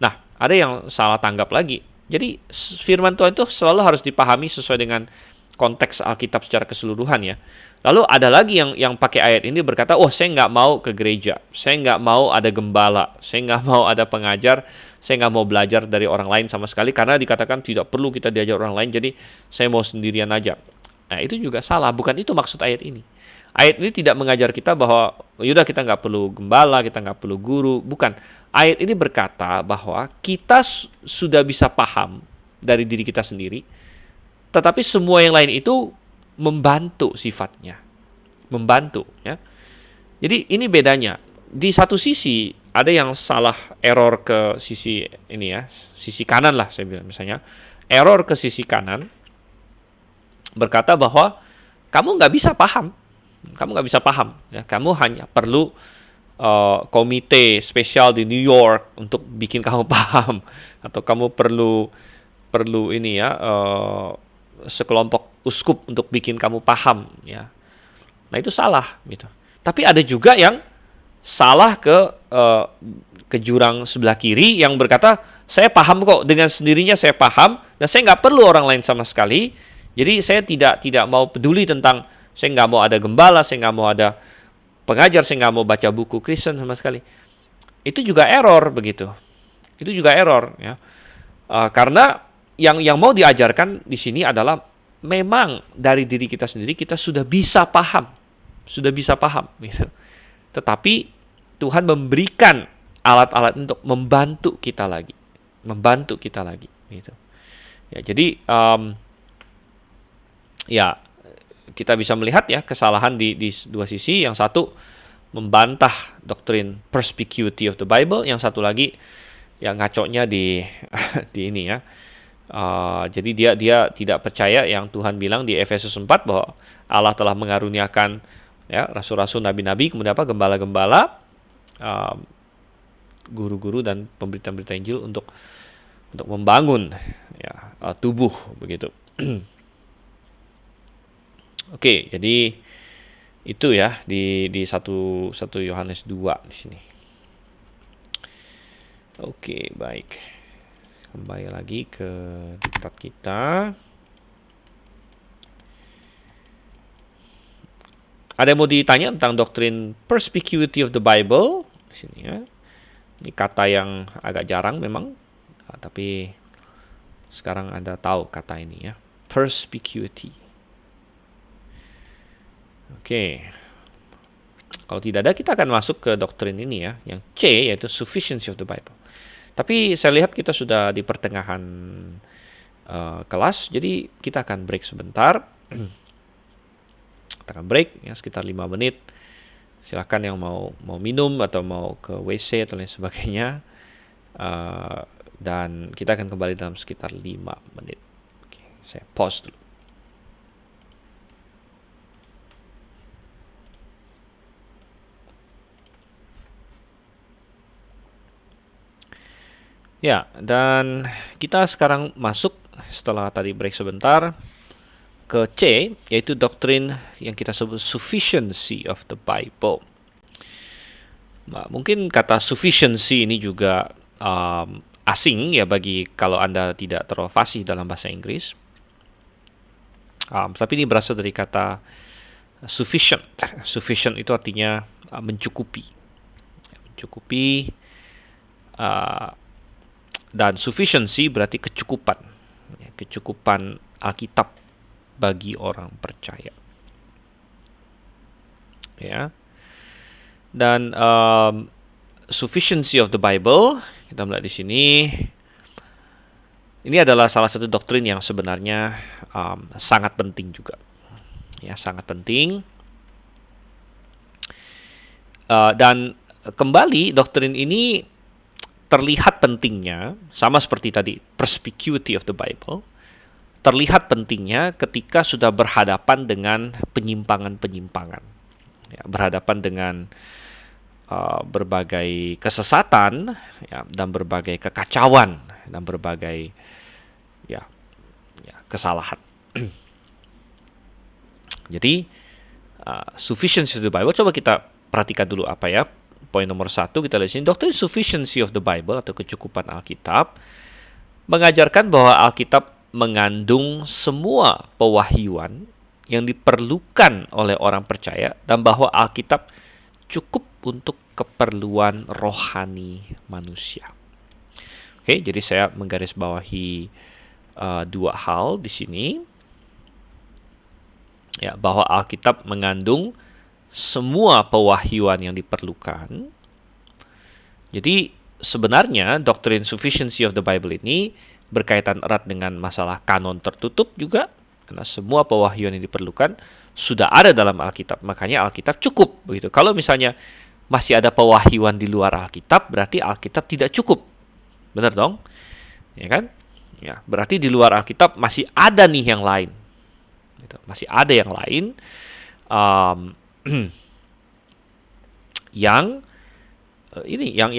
Nah, ada yang salah tanggap lagi. Jadi firman Tuhan itu selalu harus dipahami sesuai dengan konteks Alkitab secara keseluruhan, ya. Lalu ada lagi yang pakai ayat ini berkata, oh, saya nggak mau ke gereja, saya nggak mau ada gembala, saya nggak mau ada pengajar, saya nggak mau belajar dari orang lain sama sekali, karena dikatakan tidak perlu kita diajar orang lain, jadi saya mau sendirian aja. Nah, itu juga salah. Bukan itu maksud ayat ini. Ayat ini tidak mengajar kita bahwa yaudah kita nggak perlu gembala, kita nggak perlu guru. Bukan. Ayat ini berkata bahwa kita sudah bisa paham dari diri kita sendiri, tetapi semua yang lain itu membantu sifatnya. Membantu, ya. Jadi ini bedanya. Di satu sisi ada yang salah, error ke sisi ini ya, sisi kanan lah saya bilang misalnya. Error ke sisi kanan berkata bahwa kamu nggak bisa paham. Kamu nggak bisa paham. Ya. Kamu hanya perlu komite spesial di New York untuk bikin kamu paham. Atau kamu perlu ini ya, sekelompok uskup untuk bikin kamu paham. Ya. Nah itu salah. Gitu. Tapi ada juga yang salah ke jurang sebelah kiri yang berkata, saya paham kok, dengan sendirinya saya paham, dan saya nggak perlu orang lain sama sekali. Jadi saya tidak mau peduli tentang, saya nggak mau ada gembala, saya nggak mau ada pengajar, saya nggak mau baca buku Kristen sama sekali. Itu juga error begitu. Itu juga error ya. Karena yang mau diajarkan di sini adalah memang dari diri kita sendiri kita sudah bisa paham, gitu. Tetapi Tuhan memberikan alat-alat untuk membantu kita lagi, gitu. Ya, jadi ya kita bisa melihat ya kesalahan di dua sisi. Yang satu membantah doktrin perspicuity of the Bible, yang satu lagi yang ngaconya di di ini ya. Jadi dia tidak percaya yang Tuhan bilang di Efesus 4 bahwa Allah telah mengaruniakan ya rasul-rasul, nabi-nabi, kemudian apa, gembala-gembala, guru-guru dan pemberita-pemberita Injil untuk membangun ya tubuh begitu. Oke, jadi itu ya di 1 Yohanes 2 di sini. Oke, baik. Kembali lagi ke diktat kita. Ada yang mau ditanya tentang doktrin perspicuity of the Bible di sini ya. Ini kata yang agak jarang memang, tapi sekarang Anda tahu kata ini ya. Perspicuity. Oke. Kalau tidak ada, kita akan masuk ke doktrin ini ya, yang C, yaitu sufficiency of the Bible. Tapi saya lihat kita sudah di pertengahan kelas, jadi kita akan break sebentar. Kita akan break ya sekitar 5 menit. Silakan yang mau minum atau mau ke WC atau lain sebagainya. Dan kita akan kembali dalam sekitar 5 menit. Oke, saya pause dulu. Ya, dan kita sekarang masuk setelah tadi break sebentar ke C, yaitu doktrin yang kita sebut sufficiency of the Bible. Nah, mungkin kata sufficiency ini juga asing ya bagi kalau Anda tidak terlalu fasih dalam bahasa Inggris. Tapi ini berasal dari kata sufficient. Sufficient itu artinya mencukupi. Mencukupi. Dan sufficiency berarti kecukupan. Kecukupan Alkitab bagi orang percaya. Ya. Dan sufficiency of the Bible, kita melihat di sini, ini adalah salah satu doktrin yang sebenarnya sangat penting juga. Ya, sangat penting. Dan kembali doktrin ini terlihat pentingnya, sama seperti tadi, perspicuity of the Bible, terlihat pentingnya ketika sudah berhadapan dengan penyimpangan-penyimpangan. Ya, berhadapan dengan berbagai kesesatan ya, dan berbagai kekacauan dan berbagai ya kesalahan. Jadi, sufficiency of the Bible, coba kita perhatikan dulu apa ya. Poin nomor 1 kita lihat sini, doktrin sufficiency of the Bible atau kecukupan Alkitab mengajarkan bahwa Alkitab mengandung semua pewahyuan yang diperlukan oleh orang percaya dan bahwa Alkitab cukup untuk keperluan rohani manusia. Oke, jadi saya menggarisbawahi 2 hal di sini. ya, bahwa Alkitab mengandung semua pewahyuan yang diperlukan. Jadi sebenarnya doktrin sufficiency of the Bible ini berkaitan erat dengan masalah kanon tertutup juga, karena semua pewahyuan yang diperlukan sudah ada dalam Alkitab. Makanya Alkitab cukup begitu. Kalau misalnya masih ada pewahyuan di luar Alkitab, berarti Alkitab tidak cukup. Benar dong? Ya kan? Ya, berarti di luar Alkitab masih ada nih yang lain. Gitu. Masih ada yang lain yang ini yang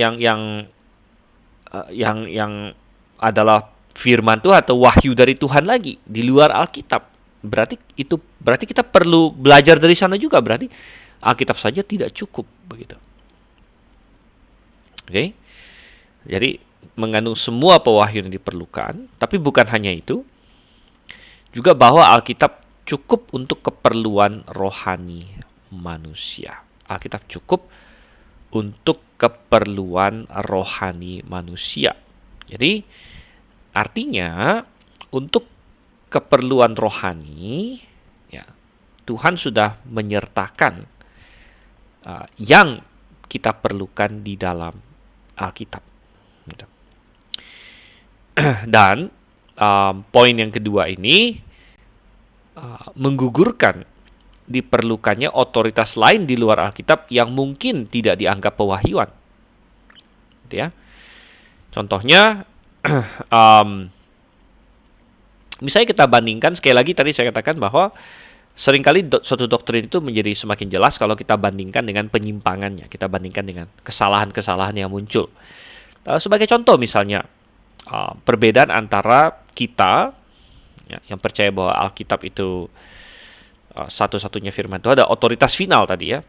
adalah firman Tuhan atau wahyu dari Tuhan lagi di luar Alkitab. Berarti kita perlu belajar dari sana juga. Berarti Alkitab saja tidak cukup begitu. Oke. Jadi mengandung semua pewahyuan yang diperlukan, tapi bukan hanya itu. Juga bahwa Alkitab cukup untuk keperluan rohani manusia. Alkitab cukup untuk keperluan rohani manusia. Jadi artinya untuk keperluan rohani, ya, Tuhan sudah menyertakan yang kita perlukan di dalam Alkitab. Gitu. Dan poin yang kedua ini menggugurkan diperlukannya otoritas lain di luar Alkitab yang mungkin tidak dianggap pewahyuan. Gitu ya. Contohnya, misalnya kita bandingkan, sekali lagi tadi saya katakan bahwa seringkali suatu doktrin itu menjadi semakin jelas kalau kita bandingkan dengan penyimpangannya, kita bandingkan dengan kesalahan-kesalahan yang muncul. Sebagai contoh misalnya, perbedaan antara kita ya, yang percaya bahwa Alkitab itu satu-satunya firman Tuhan, ada otoritas final tadi ya,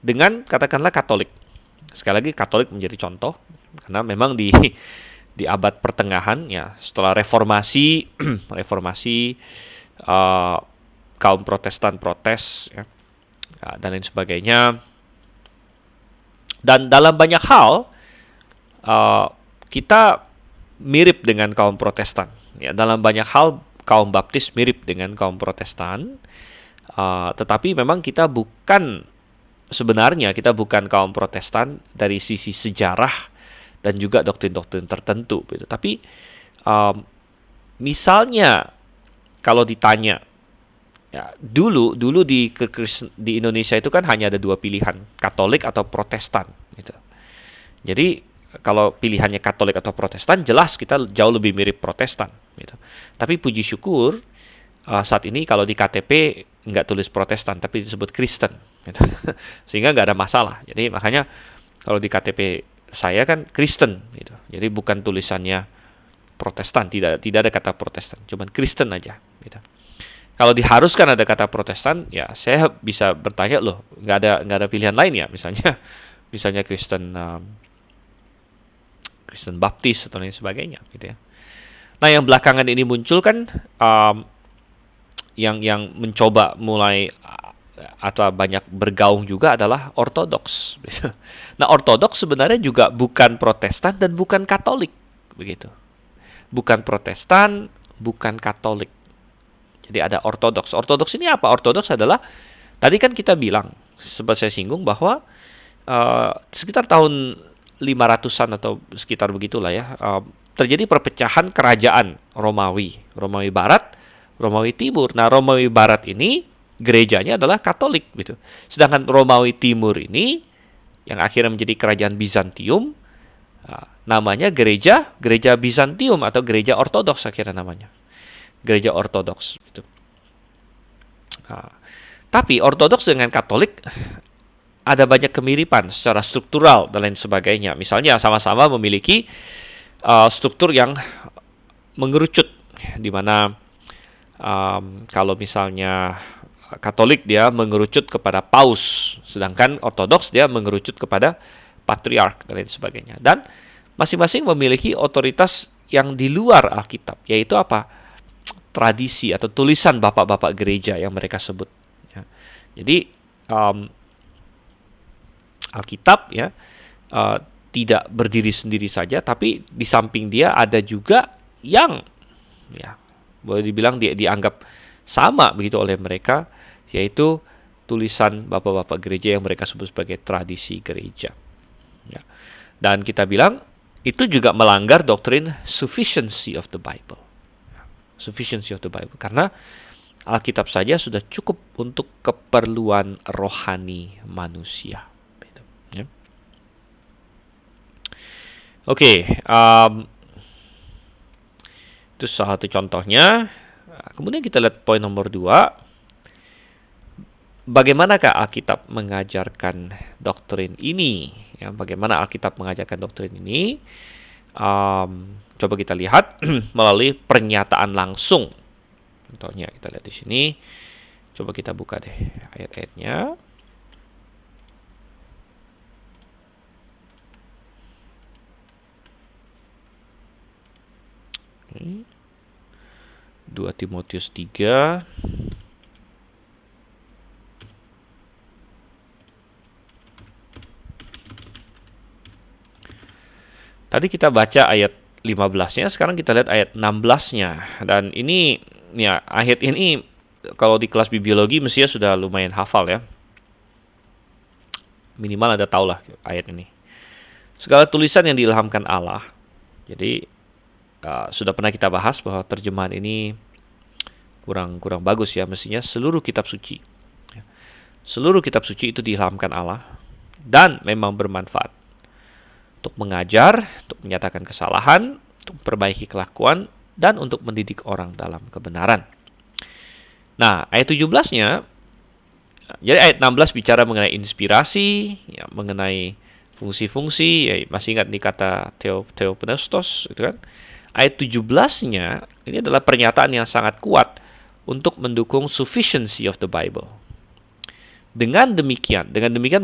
dengan katakanlah Katolik. Sekali lagi Katolik menjadi contoh karena memang di abad pertengahan ya, setelah reformasi kaum Protestan protes ya, dan lain sebagainya. Dan dalam banyak hal kita mirip dengan kaum Protestan. Ya, dalam banyak hal kaum Baptis mirip dengan kaum Protestan. Tetapi memang kita bukan kaum Protestan dari sisi sejarah dan juga doktrin-doktrin tertentu gitu. Tapi misalnya kalau ditanya ya, dulu di Indonesia itu kan hanya ada dua pilihan, Katolik atau Protestan gitu. Jadi kalau pilihannya Katolik atau Protestan, jelas kita jauh lebih mirip Protestan gitu. Tapi puji syukur saat ini kalau di KTP nggak tulis Protestan tapi disebut Kristen gitu. Sehingga nggak ada masalah. Jadi makanya kalau di KTP saya kan Kristen gitu. Jadi bukan tulisannya Protestan, tidak ada kata Protestan, cuman Kristen aja gitu. Kalau diharuskan ada kata Protestan, ya saya bisa bertanya loh, nggak ada pilihan lain ya, misalnya Kristen Baptis atau lain sebagainya gitu ya. Nah, yang belakangan ini muncul kan yang mencoba mulai atau banyak bergaung juga adalah Ortodoks. Nah, Ortodoks sebenarnya juga bukan Protestan dan bukan Katolik, begitu. Bukan Protestan, bukan Katolik. Jadi ada Ortodoks. Ortodoks ini apa? Ortodoks adalah tadi kan kita bilang, sempat saya singgung bahwa sekitar tahun 500-an atau sekitar begitulah ya, terjadi perpecahan kerajaan Romawi Barat, Romawi Timur. Nah, Romawi Barat ini gerejanya adalah Katolik gitu. Sedangkan Romawi Timur ini yang akhirnya menjadi kerajaan Bizantium, namanya gereja Bizantium atau gereja Ortodoks akhirnya namanya. Gereja Ortodoks gitu. Tapi Ortodoks dengan Katolik ada banyak kemiripan secara struktural dan lain sebagainya. Misalnya sama-sama memiliki struktur yang mengerucut, di mana kalau misalnya Katolik dia mengerucut kepada paus, sedangkan Ortodoks dia mengerucut kepada patriark dan lain sebagainya. Dan masing-masing memiliki otoritas yang di luar Alkitab, yaitu apa? Tradisi atau tulisan bapak-bapak gereja yang mereka sebut. Ya. Jadi Alkitab ya tidak berdiri sendiri saja, tapi di samping dia ada juga yang ya boleh dibilang dianggap sama begitu oleh mereka, yaitu tulisan bapak-bapak gereja yang mereka sebut sebagai tradisi gereja. Ya. Dan kita bilang itu juga melanggar doktrin sufficiency of the Bible. Sufficiency of the Bible. Karena Alkitab saja sudah cukup untuk keperluan rohani manusia. Ya. Oke, itu salah satu contohnya. Kemudian kita lihat poin nomor 2. Bagaimanakah Alkitab mengajarkan doktrin ini? Ya, bagaimana Alkitab mengajarkan doktrin ini? Coba kita lihat melalui pernyataan langsung. Contohnya kita lihat di sini. Coba kita buka deh ayat-ayatnya. Oke. 2 Timotius 3. Tadi kita baca ayat 15-nya, sekarang kita lihat ayat 16-nya. Dan ini, ya, ayat ini kalau di kelas biologi mestinya sudah lumayan hafal ya. Minimal Anda tahu lah ayat ini. Segala tulisan yang diilhamkan Allah. Jadi, sudah pernah kita bahas bahwa terjemahan ini kurang bagus ya. Mestinya seluruh kitab suci. Seluruh kitab suci itu diilhamkan Allah dan memang bermanfaat untuk mengajar, untuk menyatakan kesalahan, untuk memperbaiki kelakuan, dan untuk mendidik orang dalam kebenaran. Nah, ayat 17-nya, jadi ayat 16 bicara mengenai inspirasi, ya, mengenai fungsi-fungsi, ya, masih ingat nih kata theopneustos, gitu kan? Ayat 17-nya, ini adalah pernyataan yang sangat kuat untuk mendukung sufficiency of the Bible. Dengan demikian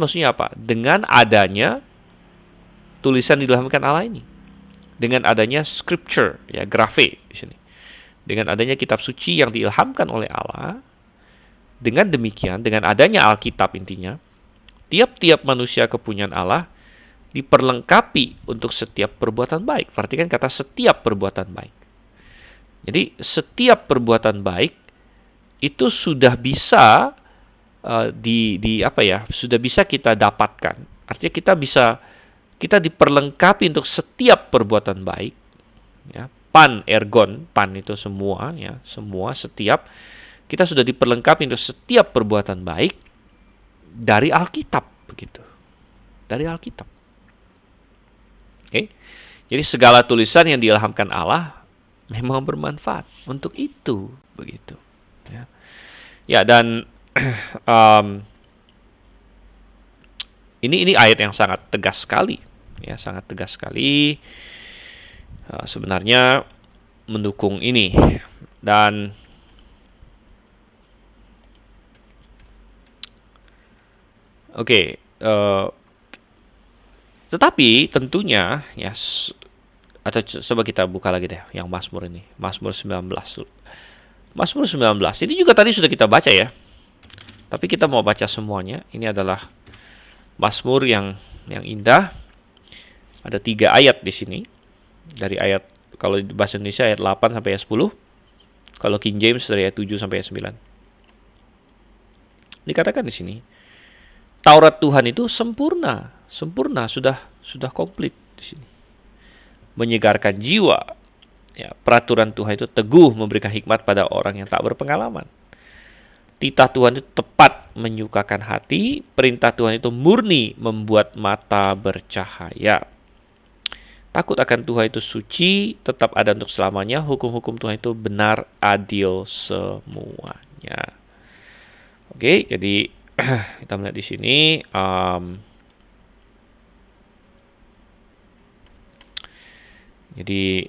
maksudnya apa? Dengan adanya tulisan diilhamkan Allah ini, dengan adanya scripture, ya, graphe di sini, dengan adanya kitab suci yang diilhamkan oleh Allah, dengan demikian, dengan adanya Alkitab intinya, tiap-tiap manusia kepunyaan Allah diperlengkapi untuk setiap perbuatan baik. Perhatikan kata setiap perbuatan baik. Jadi setiap perbuatan baik itu sudah bisa sudah bisa kita dapatkan. Artinya kita diperlengkapi untuk setiap perbuatan baik, ya. Pan itu semua, ya, semua, setiap, kita sudah diperlengkapi untuk setiap perbuatan baik dari Alkitab, begitu, dari Alkitab. Oke, jadi segala tulisan yang diilhamkan Allah memang bermanfaat untuk itu, begitu, ya. Ya, dan ini ayat yang sangat tegas sekali. Ya, sangat tegas sekali, sebenarnya mendukung ini. Dan oke, tetapi tentunya ya, atau coba kita buka lagi deh yang Mazmur ini, Mazmur 19. Mazmur 19 ini juga tadi sudah kita baca ya, tapi kita mau baca semuanya. Ini adalah Mazmur yang indah. Ada 3 ayat di sini. Dari ayat, kalau di bahasa Indonesia ayat 8 sampai ayat 10. Kalau King James dari ayat 7 sampai ayat 9. Dikatakan di sini, Taurat Tuhan itu sempurna, sudah komplit di sini. Menyegarkan jiwa. Ya, peraturan Tuhan itu teguh, memberikan hikmat pada orang yang tak berpengalaman. Titah Tuhan itu tepat, menyukakan hati. Perintah Tuhan itu murni, membuat mata bercahaya. Takut akan Tuhan itu suci, tetap ada untuk selamanya. Hukum-hukum Tuhan itu benar, adil semuanya. Oke, jadi kita melihat di sini. Jadi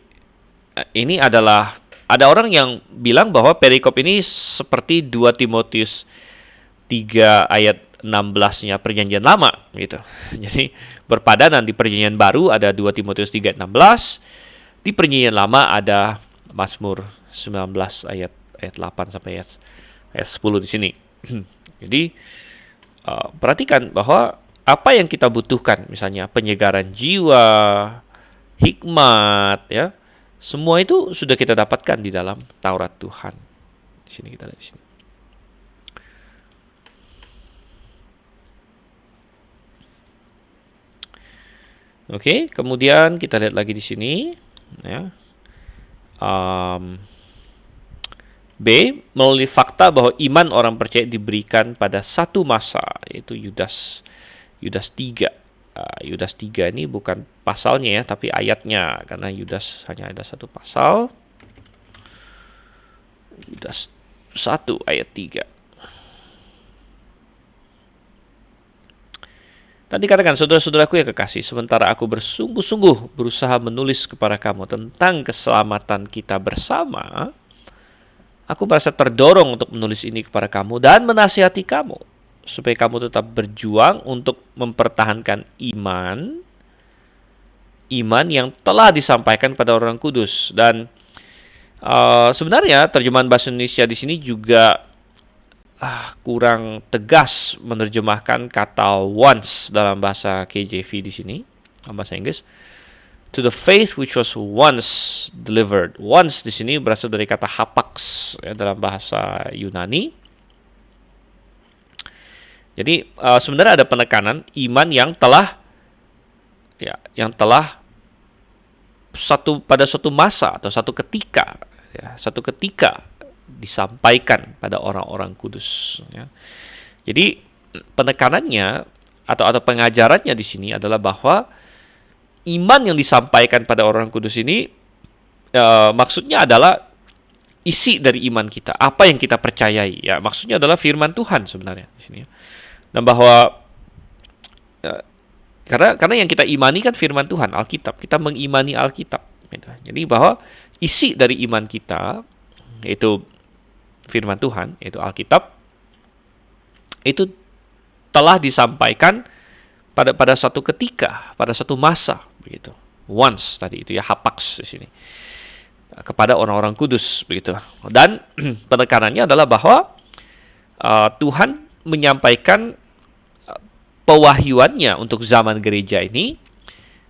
ini adalah, ada orang yang bilang bahwa perikop ini seperti 2 Timotius 3 ayat 16-nya perjanjian lama gitu. Jadi berpadanan, di perjanjian baru ada 2 Timotius 3 ayat 16, di perjanjian lama ada Mazmur 19 ayat 8 sampai ayat 10 di sini. Jadi perhatikan bahwa apa yang kita butuhkan, misalnya penyegaran jiwa, hikmat, ya, semua itu sudah kita dapatkan di dalam Taurat Tuhan. Di sini kita lihat di sini. Oke, kemudian kita lihat lagi di sini, ya. B, melalui fakta bahwa iman orang percaya diberikan pada satu masa, yaitu Yudas 3. Yudas 3 ini bukan pasalnya ya, tapi ayatnya, karena Yudas hanya ada satu pasal. Yudas 1 ayat 3. Dan dikatakan, saudara-saudaraku yang kekasih, sementara aku bersungguh-sungguh berusaha menulis kepada kamu tentang keselamatan kita bersama, aku merasa terdorong untuk menulis ini kepada kamu dan menasihati kamu, supaya kamu tetap berjuang untuk mempertahankan iman yang telah disampaikan pada orang kudus. Dan sebenarnya terjemahan bahasa Indonesia di sini juga kurang tegas menerjemahkan kata once dalam bahasa KJV di sini, dalam bahasa Inggris. To the faith which was once delivered. Once di sini berasal dari kata hapax ya, dalam bahasa Yunani. Jadi sebenarnya ada penekanan iman yang telah pada suatu masa atau satu ketika disampaikan pada orang-orang kudus. Ya. Jadi penekanannya atau pengajarannya di sini adalah bahwa iman yang disampaikan pada orang kudus ini maksudnya adalah isi dari iman kita, apa yang kita percayai. Ya, maksudnya adalah firman Tuhan sebenarnya di sini. Dan bahwa karena yang kita imani kan firman Tuhan, Alkitab. Kita mengimani Alkitab. Gitu. Jadi bahwa isi dari iman kita yaitu firman Tuhan, yaitu Alkitab, itu telah disampaikan pada satu ketika, pada satu masa, begitu. Once tadi itu ya, hapax di sini. Kepada orang-orang kudus, begitu. Dan penekanannya adalah bahwa Tuhan menyampaikan pewahyuannya untuk zaman gereja ini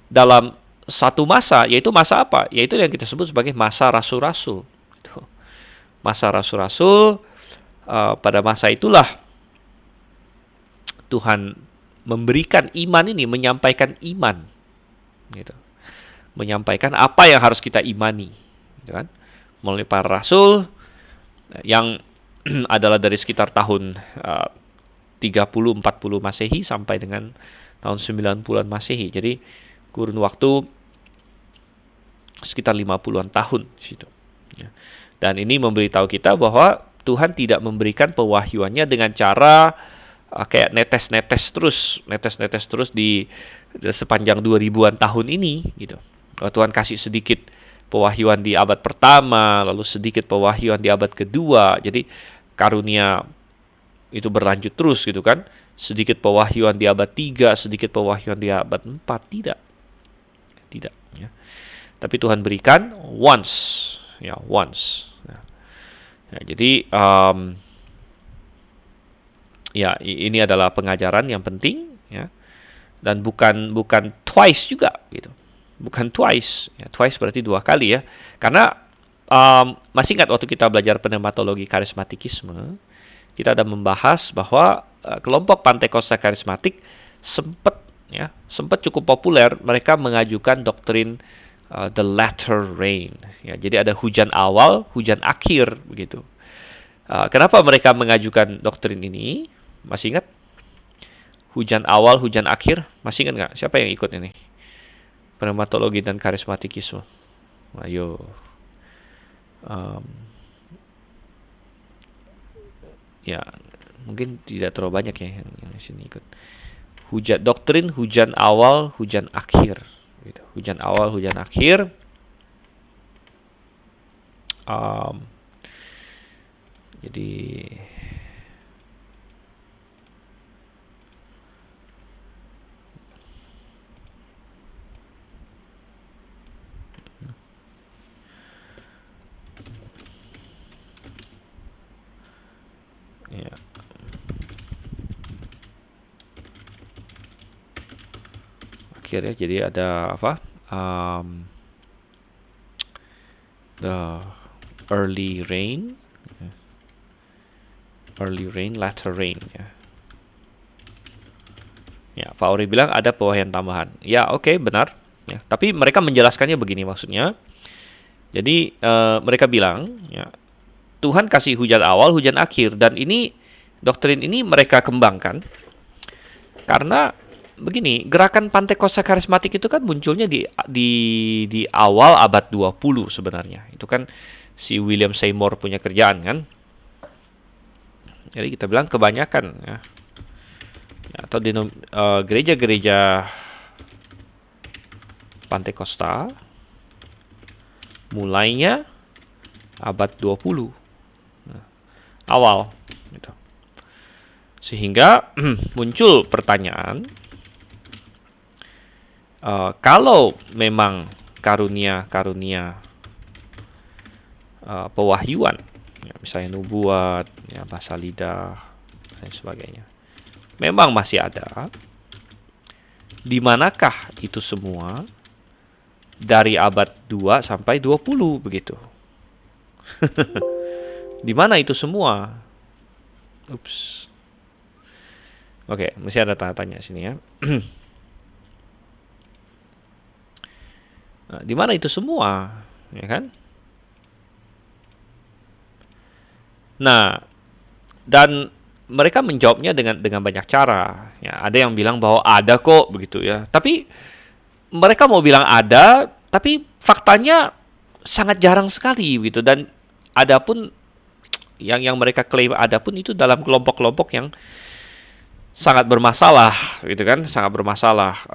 dalam satu masa, yaitu masa apa? Yaitu yang kita sebut sebagai masa rasul-rasul. Masa rasul-rasul, pada masa itulah Tuhan memberikan iman ini, menyampaikan iman, gitu. Menyampaikan apa yang harus kita imani, gitu kan? Melalui para rasul yang adalah dari sekitar tahun 30-40 Masehi sampai dengan tahun 90-an Masehi. Jadi kurun waktu sekitar 50-an tahun di situ. Ya. Dan ini memberitahu kita bahwa Tuhan tidak memberikan pewahyuannya dengan cara kayak netes-netes terus di sepanjang 2000-an tahun ini gitu. Tuhan kasih sedikit pewahyuan di abad pertama, lalu sedikit pewahyuan di abad kedua. Jadi karunia itu berlanjut terus gitu kan. Sedikit pewahyuan di abad 3, sedikit pewahyuan di abad 4, tidak ya. Tapi Tuhan berikan once. Ya, jadi ini adalah pengajaran yang penting ya. Dan bukan twice juga gitu. Bukan twice. Ya, twice berarti 2 kali ya. Karena masih ingat waktu kita belajar pneumatologi karismatikisme, kita ada membahas bahwa kelompok Pantekosta karismatik sempat cukup populer. Mereka mengajukan doktrin the latter rain. Ya, jadi ada hujan awal, hujan akhir begitu. Kenapa mereka mengajukan doktrin ini? Masih ingat? Hujan awal, hujan akhir. Masih ingat nggak? Siapa yang ikut ini? Pneumatologi dan karismatikisme. Ayo. Ya, mungkin tidak terlalu banyak ya yang di sini ikut. Doktrin hujan awal, hujan akhir. Gitu. Hujan awal, hujan akhir. Jadi ya. Akhirnya jadi ada apa? The early rain, latter rain ya. Ya, Pak Ori bilang ada pewahyuan tambahan. Ya, oke, benar. Ya, tapi mereka menjelaskannya begini maksudnya. Jadi mereka bilang, ya, Tuhan kasih hujan awal, hujan akhir, dan ini doktrin ini mereka kembangkan karena begini, gerakan Pantekosta karismatik itu kan munculnya di awal abad 20 sebenarnya. Itu kan si William Seymour punya kerjaan kan. Jadi kita bilang kebanyakan ya, atau gereja-gereja Pantekosta mulainya abad 20 awal gitu. Sehingga muncul pertanyaan, kalau memang karunia-karunia pewahyuan, ya, misalnya nubuat, ya, bahasa lidah, dan sebagainya, memang masih ada, di manakah itu semua dari abad 2 sampai 20 begitu? Di mana itu semua? Ups. Oke, mesti ada tanda tanya sini ya. Nah, di mana itu semua, ya kan? Nah, dan mereka menjawabnya dengan banyak cara. Ya, ada yang bilang bahwa ada kok begitu ya. Tapi mereka mau bilang ada, tapi faktanya sangat jarang sekali gitu. Dan ada pun yang mereka klaim ada pun itu dalam kelompok-kelompok yang sangat bermasalah, gitu kan? Sangat bermasalah.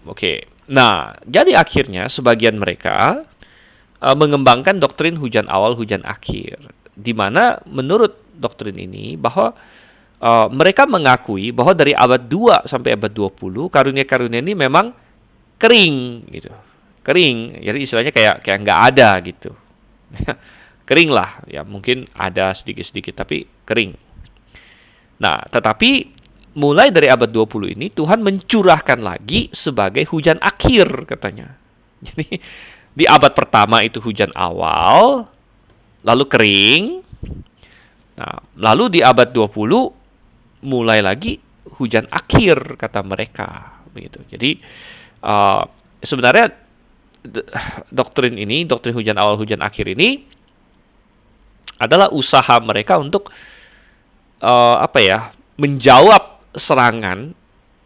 Oke. Nah, jadi akhirnya sebagian mereka mengembangkan doktrin hujan awal, hujan akhir, di mana menurut doktrin ini bahwa mereka mengakui bahwa dari abad 2 sampai abad 20 karunia-karunia ini memang kering gitu. Kering. Jadi istilahnya kayak nggak ada gitu. Kering lah, ya mungkin ada sedikit-sedikit tapi kering. Nah, tetapi mulai dari abad 20 ini Tuhan mencurahkan lagi sebagai hujan akhir katanya. Jadi di abad pertama itu hujan awal, lalu kering. Nah, lalu di abad 20 mulai lagi hujan akhir kata mereka begitu. Jadi sebenarnya doktrin hujan awal hujan akhir ini adalah usaha mereka untuk menjawab serangan.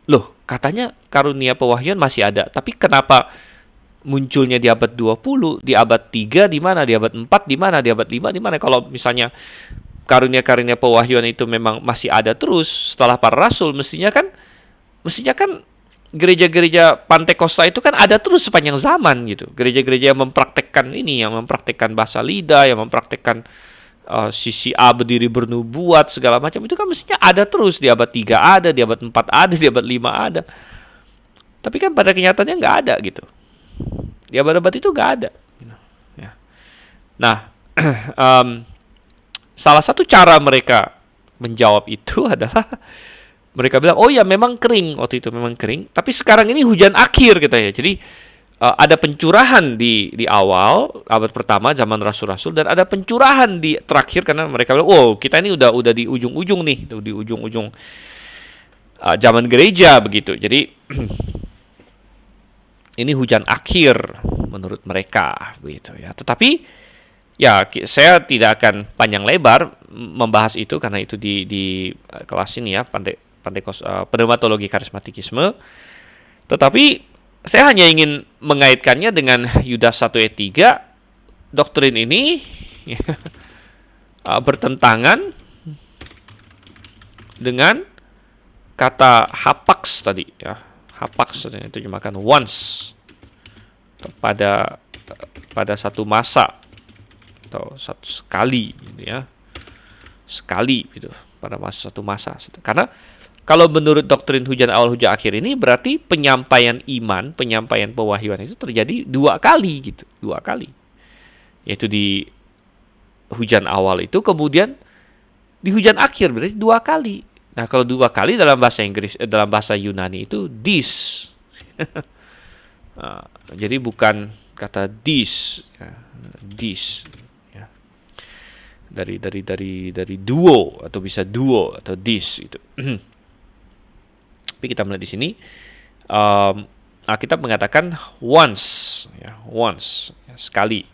Loh, katanya karunia pewahyuan masih ada, tapi kenapa munculnya di abad 20, di abad 3 di mana, di abad 4 di mana, di abad 5 di mana? Kalau misalnya karunia-karunia pewahyuan itu memang masih ada terus setelah para rasul, mestinya kan gereja-gereja Pantekosta itu kan ada terus sepanjang zaman gitu. Gereja-gereja yang mempraktekkan ini, yang mempraktekkan bahasa lidah, yang mempraktekkan sisi A berdiri bernubuat segala macam, itu kan mestinya ada terus. Di abad 3 ada, di abad 4 ada, di abad 5 ada. Tapi kan pada kenyataannya nggak ada gitu. Di abad-abad itu nggak ada. Ya. Nah, salah satu cara mereka menjawab itu adalah mereka bilang, oh ya memang kering waktu itu, memang kering. Tapi sekarang ini hujan akhir gitu ya. Jadi ada pencurahan di awal abad pertama zaman rasul-rasul, dan ada pencurahan di terakhir karena mereka bilang, oh kita ini udah di ujung-ujung nih, di ujung-ujung zaman gereja begitu. Jadi ini hujan akhir menurut mereka begitu ya. Tetapi ya saya tidak akan panjang lebar membahas itu karena itu di kelas ini ya, pneumatologi karismatikisme. Tetapi saya hanya ingin mengaitkannya dengan Yudas 1 ayat 3. Doktrin ini bertentangan dengan kata hapax tadi ya. Hapax itu terjemahkan once, pada satu masa atau sekali gitu ya. Sekali gitu, pada satu masa. Karena kalau menurut doktrin hujan awal hujan akhir ini berarti penyampaian iman, penyampaian pewahyuan itu terjadi 2 kali gitu, 2 kali. Yaitu di hujan awal itu, kemudian di hujan akhir berarti 2 kali. Nah, kalau 2 kali dalam bahasa Inggris, dalam bahasa Yunani itu dis. Jadi bukan kata dis, ya, dis. Ya. Dari duo atau bisa duo atau dis itu. Tapi kita melihat di sini Alkitab mengatakan once, ya, once, ya, sekali.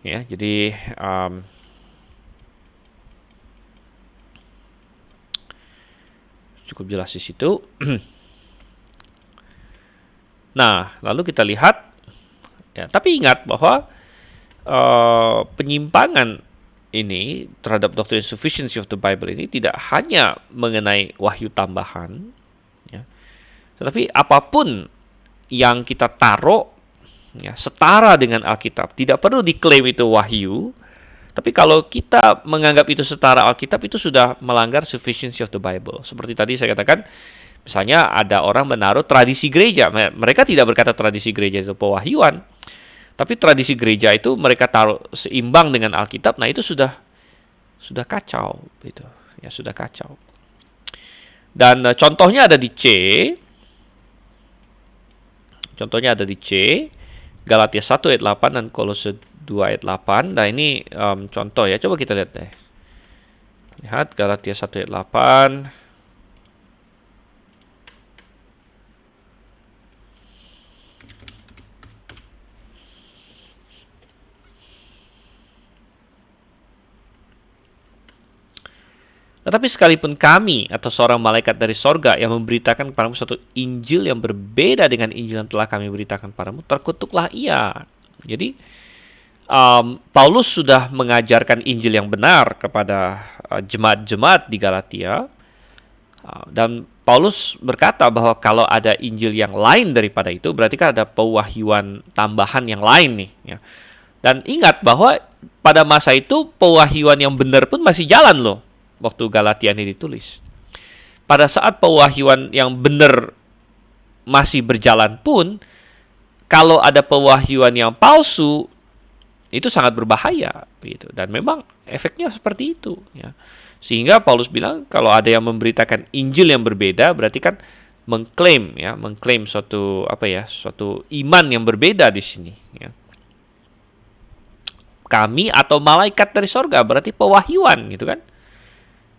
Ya, jadi cukup jelas di situ. Nah, lalu kita lihat, ya, tapi ingat bahwa penyimpangan ini terhadap doctrine sufficiency of the Bible ini tidak hanya mengenai wahyu tambahan, ya, tetapi apapun yang kita taruh, ya, setara dengan Alkitab, tidak perlu diklaim itu wahyu. Tapi kalau kita menganggap itu setara Alkitab, itu sudah melanggar sufficiency of the Bible. Seperti tadi saya katakan, misalnya ada orang menaruh tradisi gereja. Mereka tidak berkata tradisi gereja itu pewahyuan. Tapi tradisi gereja itu mereka taruh seimbang dengan Alkitab. Nah, itu sudah kacau. Gitu. Ya, sudah kacau. Dan contohnya ada di C. Contohnya ada di C. Galatia 1 ayat 8 dan Kolose 2 ayat 8. Nah, ini contoh ya. Coba kita lihat deh. Lihat Galatia 1 ayat 8. Tetapi sekalipun kami atau seorang malaikat dari sorga yang memberitakan kepadamu suatu Injil yang berbeda dengan Injil yang telah kami beritakan kepadamu, terkutuklah ia. Jadi Paulus sudah mengajarkan Injil yang benar kepada jemaat-jemaat di Galatia, dan Paulus berkata bahwa kalau ada Injil yang lain daripada itu, berarti kan ada pewahyuan tambahan yang lain nih. Ya. Dan ingat bahwa pada masa itu pewahyuan yang benar pun masih jalan loh, waktu Galatia ini ditulis. Pada saat pewahyuan yang benar masih berjalan pun, kalau ada pewahyuan yang palsu, itu sangat berbahaya gitu. Dan memang efeknya seperti itu, ya. Sehingga Paulus bilang kalau ada yang memberitakan Injil yang berbeda, berarti kan mengklaim suatu suatu iman yang berbeda di sini, ya. Kami atau malaikat dari sorga berarti pewahyuan gitu kan.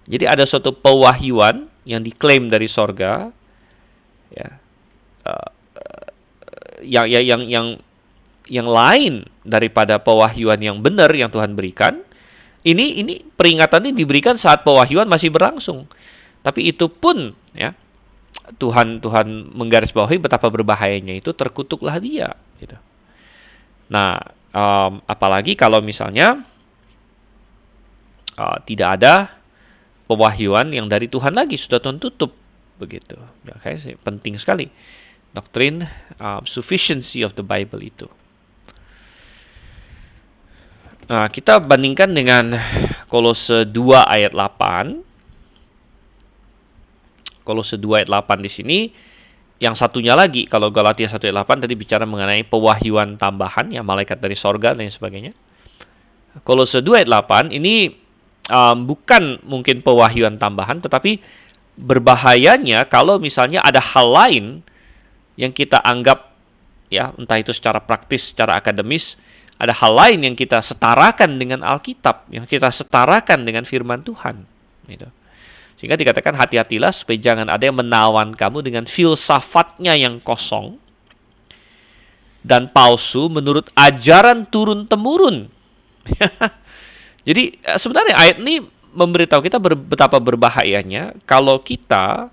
Jadi ada suatu pewahyuan yang diklaim dari sorga, ya, yang lain daripada pewahyuan yang benar yang Tuhan berikan. Ini peringatan ini diberikan saat pewahyuan masih berlangsung. Tapi itu pun, ya, Tuhan menggarisbawahi betapa berbahayanya itu, terkutuklah dia gitu. Nah, apalagi kalau misalnya tidak ada pewahyuan yang dari Tuhan lagi, sudah Tuhan tutup begitu. Ya, penting sekali doktrin sufficiency of the Bible itu. Nah, kita bandingkan dengan Kolose 2 ayat 8. Kolose 2 ayat 8 di sini, yang satunya lagi, kalau Galatia 1 ayat 8 tadi bicara mengenai pewahyuan tambahan, ya, malaikat dari sorga dan sebagainya. Kolose 2 ayat 8 ini bukan mungkin pewahyuan tambahan, tetapi berbahayanya kalau misalnya ada hal lain yang kita anggap, ya, entah itu secara praktis, secara akademis, ada hal lain yang kita setarakan dengan Alkitab, yang kita setarakan dengan firman Tuhan, gitu. Sehingga dikatakan hati-hatilah supaya jangan ada yang menawan kamu dengan filsafatnya yang kosong dan palsu menurut ajaran turun-temurun. Jadi sebenarnya ayat ini memberitahu kita betapa berbahayanya kalau kita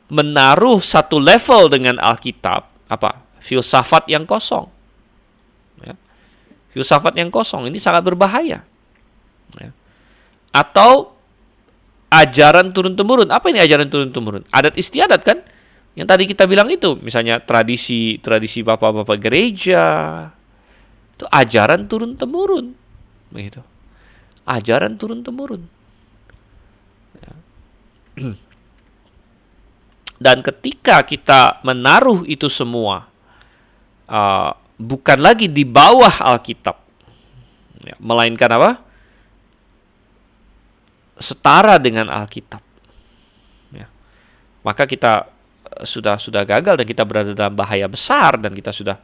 menaruh satu level dengan Alkitab, filsafat yang kosong. Filsafat yang kosong ini sangat berbahaya. Ya. Atau ajaran turun-temurun. Apa ini ajaran turun-temurun? Adat istiadat kan? Yang tadi kita bilang itu. Misalnya tradisi bapak-bapak gereja. Itu ajaran turun-temurun. Begitu. Ajaran turun-temurun. Ya. Dan ketika kita menaruh itu semua bukan lagi di bawah Alkitab, ya, melainkan apa? Setara dengan Alkitab, ya. Maka kita sudah gagal dan kita berada dalam bahaya besar dan kita sudah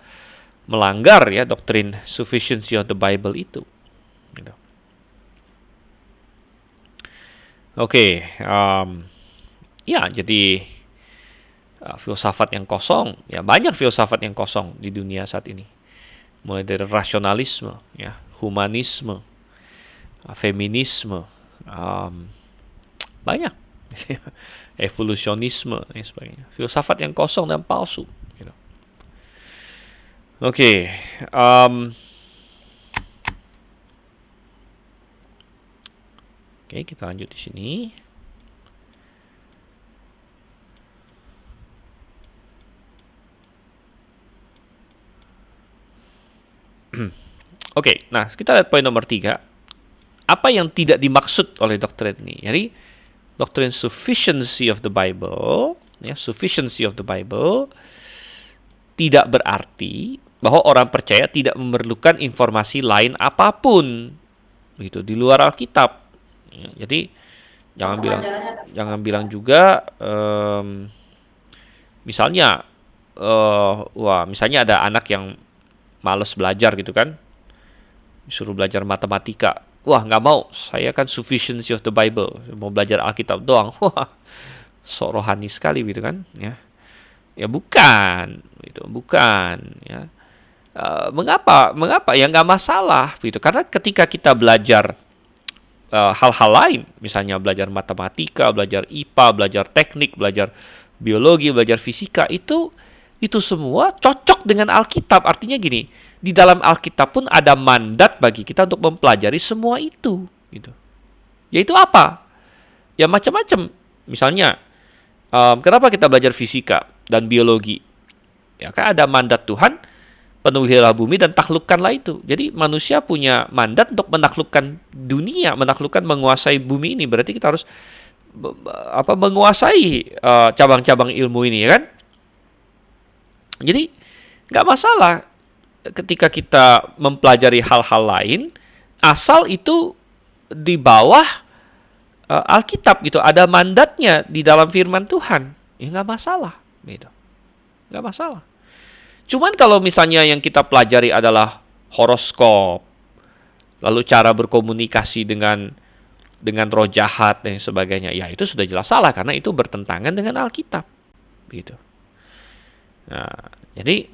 melanggar, ya, doktrin sufficiency of the Bible itu. Gitu. Oke, ya, jadi filsafat yang kosong. Ya, banyak filsafat yang kosong di dunia saat ini. Mulai dari rasionalisme, ya, humanisme, feminisme, banyak. Evolusionisme dan sebagainya. Filsafat yang kosong dan palsu. Gitu. Oke, kita lanjut di sini. Oke, nah kita lihat poin nomor 3. Apa yang tidak dimaksud oleh doktrin ini? Jadi, doktrin sufficiency of the Bible, ya, sufficiency of the Bible tidak berarti bahwa orang percaya tidak memerlukan informasi lain apapun gitu di luar Alkitab. Ya, jadi jangan bilang juga misalnya misalnya ada anak yang males belajar gitu kan, disuruh belajar matematika. Wah, nggak mau. Saya kan sufficiency of the Bible. Mau belajar Alkitab doang. Wah, sok rohani sekali gitu kan. Ya bukan. Gitu, bukan. Ya. Mengapa? Ya nggak masalah. Gitu. Karena ketika kita belajar hal-hal lain, misalnya belajar matematika, belajar IPA, belajar teknik, belajar biologi, belajar fisika, itu semua cocok dengan Alkitab. Artinya gini, di dalam Alkitab pun ada mandat bagi kita untuk mempelajari semua itu, gitu. Yaitu apa? Ya macam-macam. Misalnya, kenapa kita belajar fisika dan biologi? Ya kan ada mandat Tuhan, penuhilah bumi dan taklukkanlah itu. Jadi manusia punya mandat untuk menaklukkan dunia, menguasai bumi ini. Berarti kita harus menguasai cabang-cabang ilmu ini, ya kan? Jadi nggak masalah ketika kita mempelajari hal-hal lain, asal itu di bawah Alkitab gitu, ada mandatnya di dalam firman Tuhan, ya nggak masalah, gitu, nggak masalah. Cuman kalau misalnya yang kita pelajari adalah horoskop, lalu cara berkomunikasi dengan roh jahat dan sebagainya, ya itu sudah jelas salah karena itu bertentangan dengan Alkitab, gitu. Nah, jadi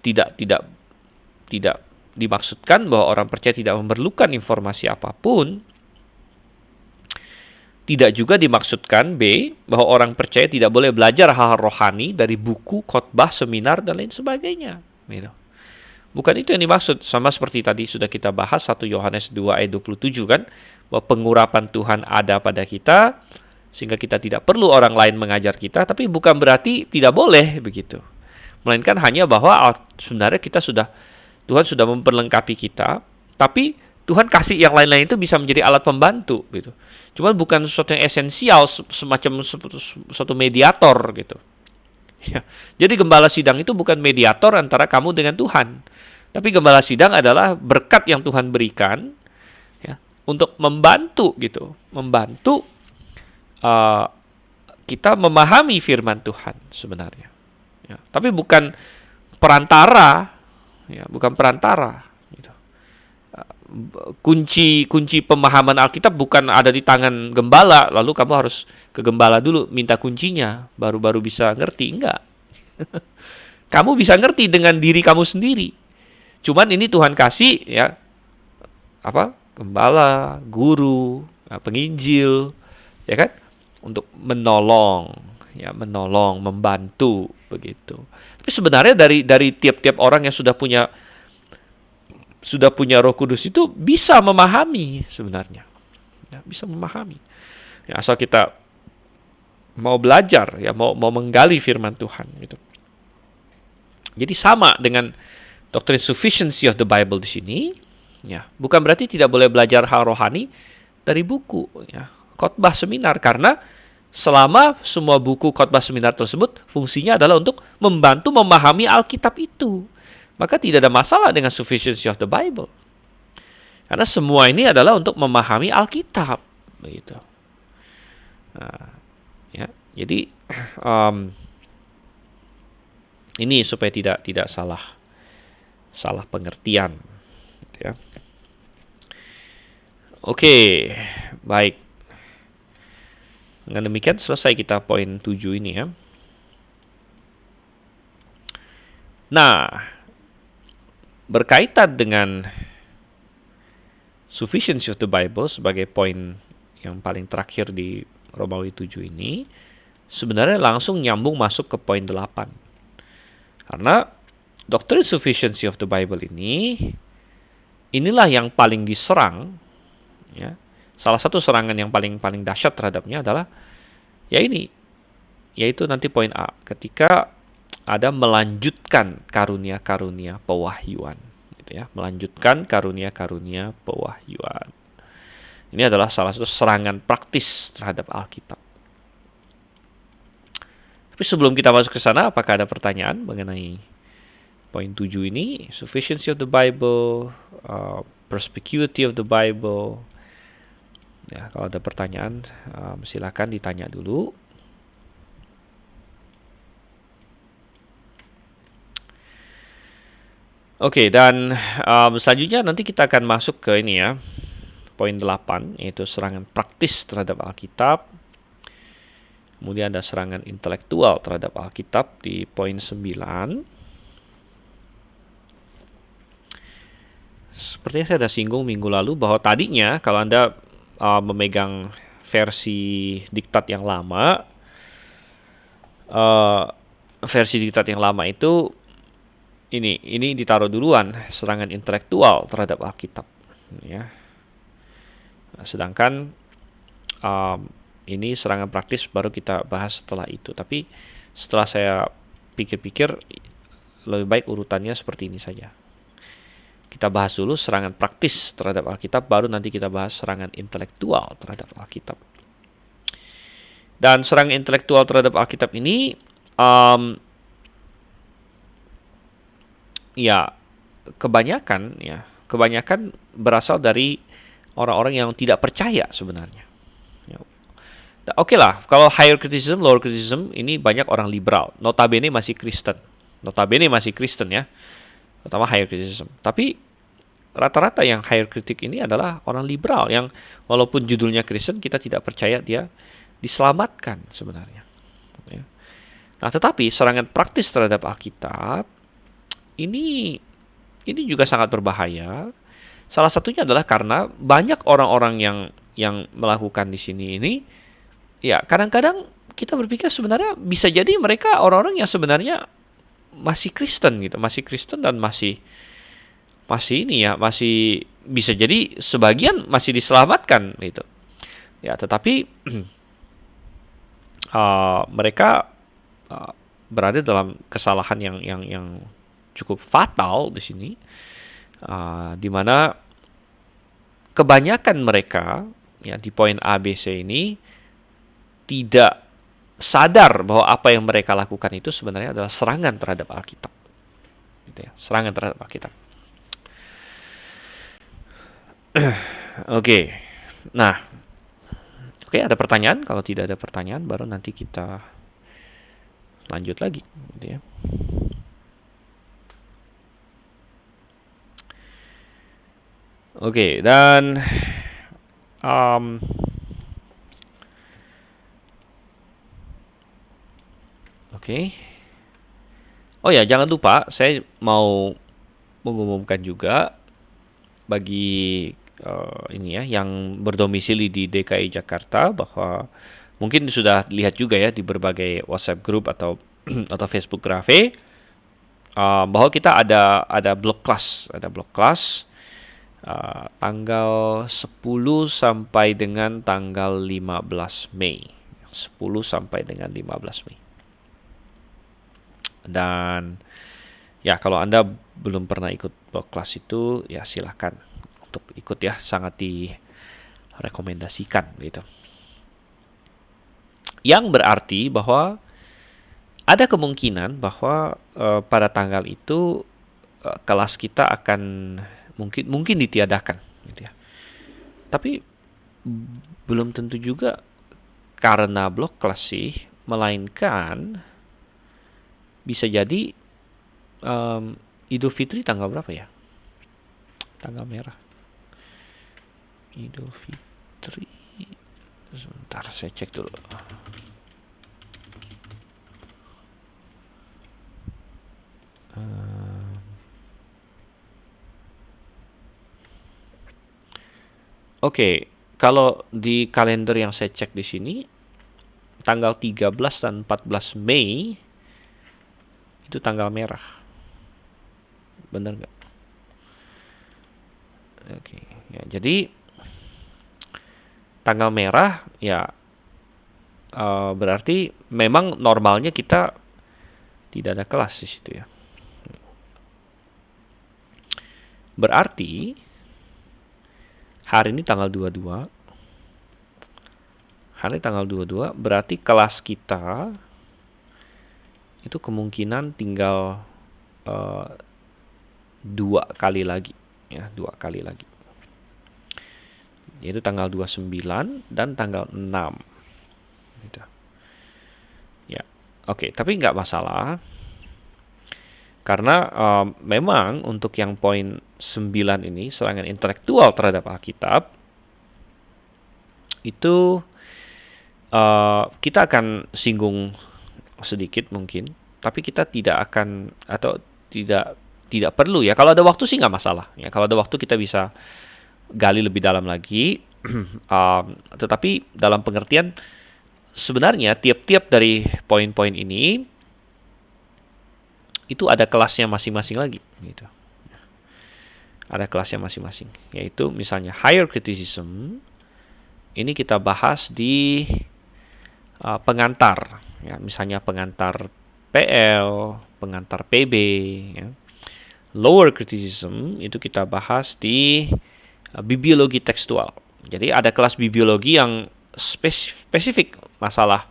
tidak dimaksudkan bahwa orang percaya tidak memerlukan informasi apapun. Tidak juga dimaksudkan B, bahwa orang percaya tidak boleh belajar hal-hal rohani dari buku, khotbah, seminar, dan lain sebagainya. Gitu. Bukan itu yang dimaksud. Sama seperti tadi sudah kita bahas 1 Yohanes 2 ayat 27 kan, bahwa pengurapan Tuhan ada pada kita, sehingga kita tidak perlu orang lain mengajar kita, tapi bukan berarti tidak boleh begitu. Melainkan hanya bahwa sebenarnya Tuhan sudah memperlengkapi kita, tapi Tuhan kasih yang lain-lain itu bisa menjadi alat pembantu gitu. Cuman bukan sesuatu yang esensial, semacam suatu mediator gitu. Ya. Jadi gembala sidang itu bukan mediator antara kamu dengan Tuhan. Tapi gembala sidang adalah berkat yang Tuhan berikan ya, untuk membantu gitu, membantu kita memahami firman Tuhan sebenarnya. Ya. Tapi bukan perantara, ya, bukan perantara. Gitu. Kunci pemahaman Alkitab bukan ada di tangan gembala, lalu kamu harus ke gembala dulu minta kuncinya, baru bisa ngerti. Enggak. Kamu bisa ngerti dengan diri kamu sendiri. Cuman ini Tuhan kasih ya gembala, guru, penginjil, ya kan, untuk menolong, membantu begitu. Tapi sebenarnya dari tiap-tiap orang yang sudah punya Roh Kudus itu bisa memahami sebenarnya. Ya, bisa memahami. Ya, asal kita mau belajar, ya mau menggali firman Tuhan gitu. Jadi sama dengan doktrin sufficiency of the Bible di sini, ya. Bukan berarti tidak boleh belajar hal rohani dari buku, ya. Khotbah seminar, karena selama semua buku khotbah seminar tersebut fungsinya adalah untuk membantu memahami Alkitab itu, maka tidak ada masalah dengan sufficiency of the Bible. Karena semua ini adalah untuk memahami Alkitab, begitu. Nah, ya, jadi ini supaya tidak salah pengertian, ya. Oke, baik. Dengan demikian selesai kita poin 7 ini ya. Nah, berkaitan dengan sufficiency of the Bible sebagai poin yang paling terakhir di Romawi 7 ini, sebenarnya langsung nyambung masuk ke poin 8. Karena doctrine sufficiency of the Bible inilah yang paling diserang, ya. Salah satu serangan yang paling dahsyat terhadapnya adalah ya ini, yaitu nanti poin A, ketika ada melanjutkan karunia-karunia pewahyuan, gitu ya, melanjutkan karunia-karunia pewahyuan. Ini adalah salah satu serangan praktis terhadap Alkitab. Tapi sebelum kita masuk ke sana, apakah ada pertanyaan mengenai poin 7 ini? Sufficiency of the Bible, perspicuity of the Bible. Ya, kalau ada pertanyaan, silakan ditanya dulu. Oke, dan selanjutnya nanti kita akan masuk ke ini ya, poin 8, yaitu serangan praktis terhadap Alkitab. Kemudian ada serangan intelektual terhadap Alkitab di poin 9. Sepertinya saya sudah singgung minggu lalu bahwa tadinya kalau Anda memegang versi diktat yang lama, itu ini ditaruh duluan serangan intelektual terhadap Alkitab, ya. Sedangkan ini serangan praktis baru kita bahas setelah itu. Tapi setelah saya pikir-pikir, lebih baik urutannya seperti ini saja. Kita bahas dulu serangan praktis terhadap Alkitab, baru nanti kita bahas serangan intelektual terhadap Alkitab. Dan serangan intelektual terhadap Alkitab ini, kebanyakan berasal dari orang-orang yang tidak percaya sebenarnya. Oke lah, kalau higher criticism, lower criticism, ini banyak orang liberal. Notabene masih Kristen ya. Pertama higher criticism. Tapi rata-rata yang higher critic ini adalah orang liberal yang walaupun judulnya Kristen, kita tidak percaya dia diselamatkan sebenarnya. Nah, tetapi serangan praktis terhadap Alkitab ini juga sangat berbahaya. Salah satunya adalah karena banyak orang-orang yang melakukan di sini ini, ya kadang-kadang kita berpikir sebenarnya bisa jadi mereka orang-orang yang sebenarnya masih Kristen gitu, masih Kristen dan masih bisa jadi sebagian masih diselamatkan gitu. Ya, tetapi mereka berada dalam kesalahan yang cukup fatal di sini, di mana kebanyakan mereka ya di poin A, B, C ini tidak sadar bahwa apa yang mereka lakukan itu sebenarnya adalah serangan terhadap Alkitab. Gitu ya, serangan terhadap Alkitab. Oke. Nah, ada pertanyaan? Kalau tidak ada pertanyaan, baru nanti kita lanjut lagi, gitu ya. Oke, dan oh ya, jangan lupa saya mau mengumumkan juga bagi ini ya yang berdomisili di DKI Jakarta, bahwa mungkin sudah lihat juga ya di berbagai WhatsApp group atau Facebook Cafe, bahwa kita ada blog kelas, tanggal 10 sampai dengan tanggal 15 Mei. 10 sampai dengan 15 Mei. Dan ya, kalau Anda belum pernah ikut blog kelas itu, ya silakan untuk ikut ya, sangat direkomendasikan gitu. Yang berarti bahwa ada kemungkinan bahwa pada tanggal itu kelas kita akan mungkin ditiadakan gitu ya. Tapi belum tentu juga karena blog kelas sih, melainkan bisa jadi Idul Fitri tanggal berapa ya? Tanggal merah. Idul Fitri. Sebentar, saya cek dulu. Oke, kalau di kalender yang saya cek di sini, tanggal 13 dan 14 Mei itu tanggal merah. Benar nggak? Oke, ya, jadi tanggal merah ya berarti memang normalnya kita tidak ada kelas di situ ya. Berarti hari ini tanggal 22. Hari ini tanggal 22 berarti kelas kita itu kemungkinan tinggal 2 kali lagi ya, 2 kali lagi. Yaitu tanggal 29 dan tanggal 6. Gitu. Ya. Oke, tapi nggak masalah. Karena memang untuk yang poin 9 ini, serangan intelektual terhadap Alkitab, itu kita akan singgung sedikit mungkin, tapi kita tidak akan atau tidak perlu ya. Kalau ada waktu sih nggak masalah. Ya, kalau ada waktu kita bisa gali lebih dalam lagi. Tetapi dalam pengertian sebenarnya tiap-tiap dari poin-poin ini itu ada kelasnya masing-masing lagi. Gitu. Ada kelasnya masing-masing. Yaitu misalnya higher criticism. Ini kita bahas di pengantar. Ya, misalnya pengantar PL, pengantar PB. Ya. Lower criticism itu kita bahas di bibliologi tekstual. Jadi ada kelas bibliologi yang spesifik masalah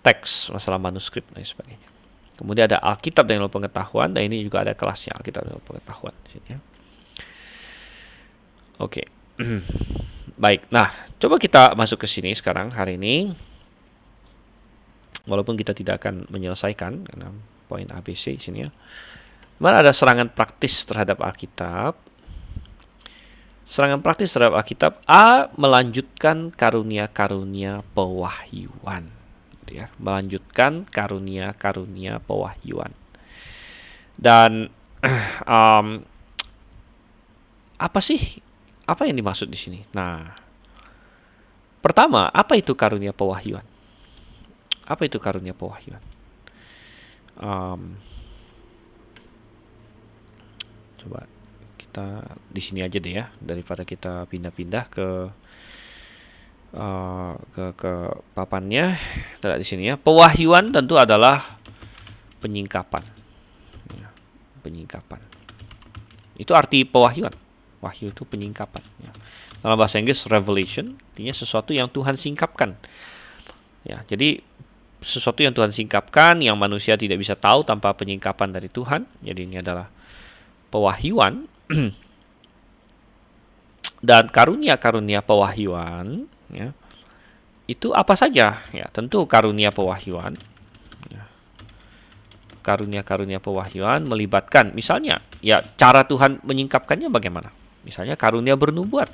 teks, masalah manuskrip dan sebagainya. Kemudian ada Alkitab dan ilmu pengetahuan, dan ini juga ada kelasnya Alkitab dan ilmu pengetahuan. Ya. Oke. Baik, nah coba kita masuk ke sini sekarang hari ini. Walaupun kita tidak akan menyelesaikan karena poin ABC sini ya. Mana ada serangan praktis terhadap Alkitab. Serangan praktis terhadap Alkitab. A. Melanjutkan karunia-karunia pewahyuan. Ya, melanjutkan karunia-karunia pewahyuan. Dan apa sih? Apa yang dimaksud di sini? Nah, pertama, apa itu karunia pewahyuan? Apa itu karunia pewahyuan? Coba kita di sini aja deh ya, daripada kita pindah-pindah ke papannya. Tidak di sini ya. Pewahyuan tentu adalah penyingkapan. Ya, penyingkapan. Itu arti pewahyuan. Wahyu itu penyingkapan. Ya. Dalam bahasa Inggris revelation artinya sesuatu yang Tuhan singkapkan. Ya, jadi sesuatu yang Tuhan singkapkan yang manusia tidak bisa tahu tanpa penyingkapan dari Tuhan. Jadi ini adalah pewahyuan. Dan karunia-karunia pewahyuan ya, itu apa saja? Ya, tentu karunia pewahyuan. Ya. Karunia-karunia pewahyuan melibatkan misalnya ya cara Tuhan menyingkapkannya bagaimana? Misalnya karunia bernubuat.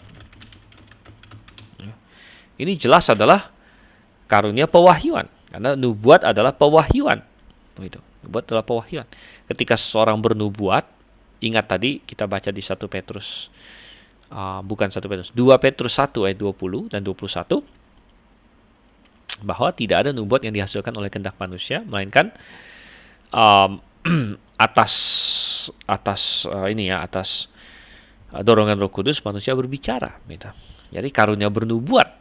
Ya. Ini jelas adalah karunia pewahyuan karena nubuat adalah pewahyuan. Begitu. Nubuat adalah pewahyuan. Ketika seseorang bernubuat, ingat tadi kita baca di 1 Petrus bukan 1 Petrus, 2 Petrus 1 ayat 20 dan 21 bahwa tidak ada nubuat yang dihasilkan oleh kehendak manusia melainkan atas dorongan Roh Kudus manusia berbicara gitu. Jadi karunia bernubuat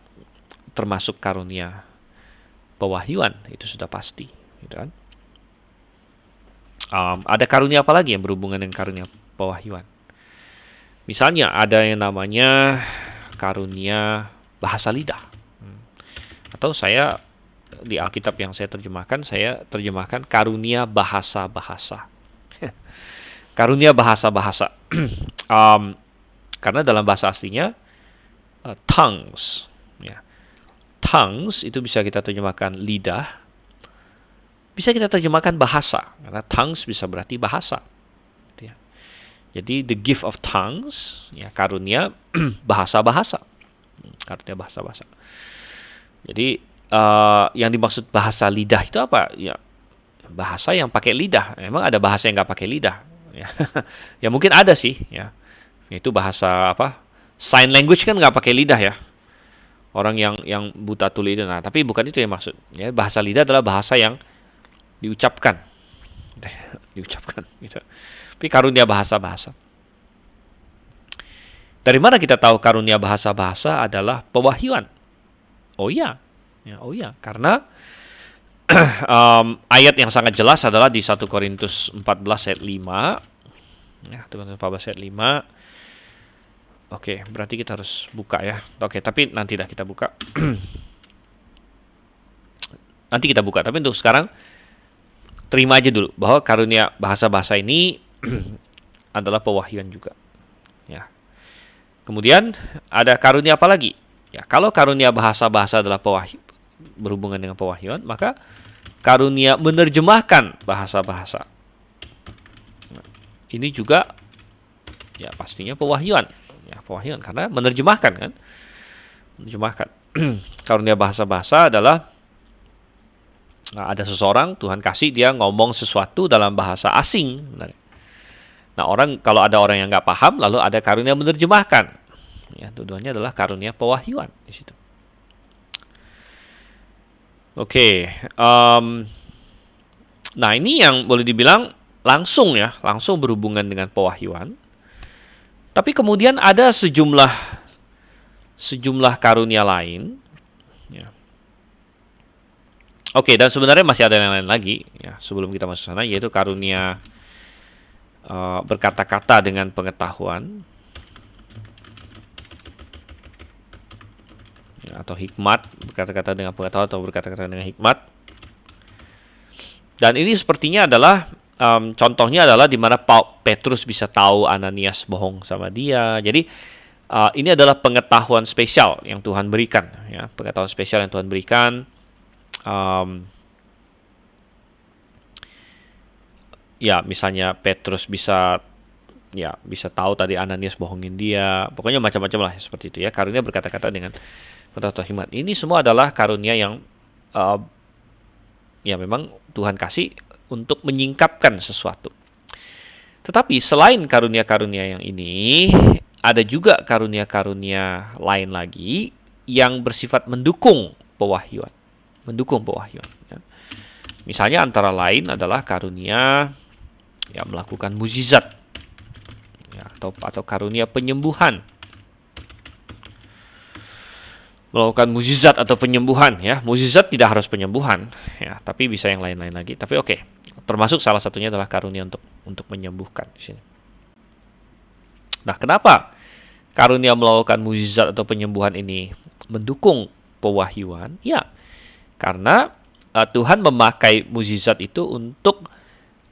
termasuk karunia pewahyuan itu sudah pasti gitu kan. Ada karunia apa lagi yang berhubungan dengan karunia pewahyuan? Misalnya ada yang namanya karunia bahasa lidah. Atau saya di Alkitab yang saya terjemahkan karunia bahasa-bahasa. Karunia bahasa-bahasa. Karena dalam bahasa aslinya tongues. Ya. Tongues itu bisa kita terjemahkan lidah. Bisa kita terjemahkan bahasa. Karena tongues bisa berarti bahasa. Jadi the gift of tongues, ya karunia bahasa-bahasa. Karunia bahasa-bahasa. Jadi yang dimaksud bahasa lidah itu apa? Ya bahasa yang pakai lidah. Memang ada bahasa yang nggak pakai lidah. Ya, ya mungkin ada sih. Ya, itu bahasa apa? sign language kan nggak pakai lidah ya. Orang yang buta tuli itu. Nah, tapi bukan itu yang maksud. Ya, bahasa lidah adalah bahasa yang diucapkan. Diucapkan gitu. Tapi karunia bahasa-bahasa. Dari mana kita tahu karunia bahasa-bahasa adalah pewahyuan? Oh iya. Ya, oh iya, karena ayat yang sangat jelas adalah di 1 Korintus 14 ayat 5. Ya, 1 Korintus 14 ayat 5. Oke, berarti kita harus buka ya. Oke, tapi nanti dah kita buka. Nanti kita buka, tapi untuk sekarang terima aja dulu bahwa karunia bahasa-bahasa ini adalah pewahyuan juga. Ya. Kemudian ada karunia apa lagi? Ya, kalau karunia bahasa-bahasa adalah berhubungan dengan pewahyuan, maka karunia menerjemahkan bahasa-bahasa. Ini juga ya pastinya pewahyuan. Ya, pewahyuan karena menerjemahkan kan. Menerjemahkan. Karunia bahasa-bahasa adalah ada seseorang Tuhan kasih dia ngomong sesuatu dalam bahasa asing. Nah, kalau ada orang yang nggak paham, lalu ada karunia menerjemahkan. Ya, tujuannya adalah karunia pewahyuan di situ. Oke, nah ini yang boleh dibilang langsung berhubungan dengan pewahyuan. Tapi kemudian ada sejumlah karunia lain. Ya. Oke, dan sebenarnya masih ada yang lain lagi ya sebelum kita masuk sana, yaitu karunia berkata-kata dengan pengetahuan ya, atau hikmat, berkata-kata dengan pengetahuan atau berkata-kata dengan hikmat. Dan ini sepertinya adalah contohnya adalah di mana Petrus bisa tahu Ananias bohong sama dia. Jadi ini adalah pengetahuan spesial yang Tuhan berikan ya, pengetahuan spesial yang Tuhan berikan. Ya, misalnya Petrus bisa tahu tadi Ananias bohongin dia. Pokoknya macam-macam lah seperti itu ya. Karunia berkata-kata dengan pengetahuan hikmat. Ini semua adalah karunia yang ya memang Tuhan kasih untuk menyingkapkan sesuatu. Tetapi selain karunia-karunia yang ini, ada juga karunia-karunia lain lagi yang bersifat mendukung pewahyuan. Mendukung pewahyuan. Ya. Misalnya antara lain adalah karunia ya melakukan mukjizat ya, atau karunia penyembuhan. Melakukan mukjizat atau penyembuhan ya. Mukjizat tidak harus penyembuhan ya, tapi bisa yang lain-lain lagi. Tapi oke. Termasuk salah satunya adalah karunia untuk menyembuhkan di sini. Nah, kenapa karunia melakukan mukjizat atau penyembuhan ini mendukung pewahyuan? Ya, karena Tuhan memakai mukjizat itu untuk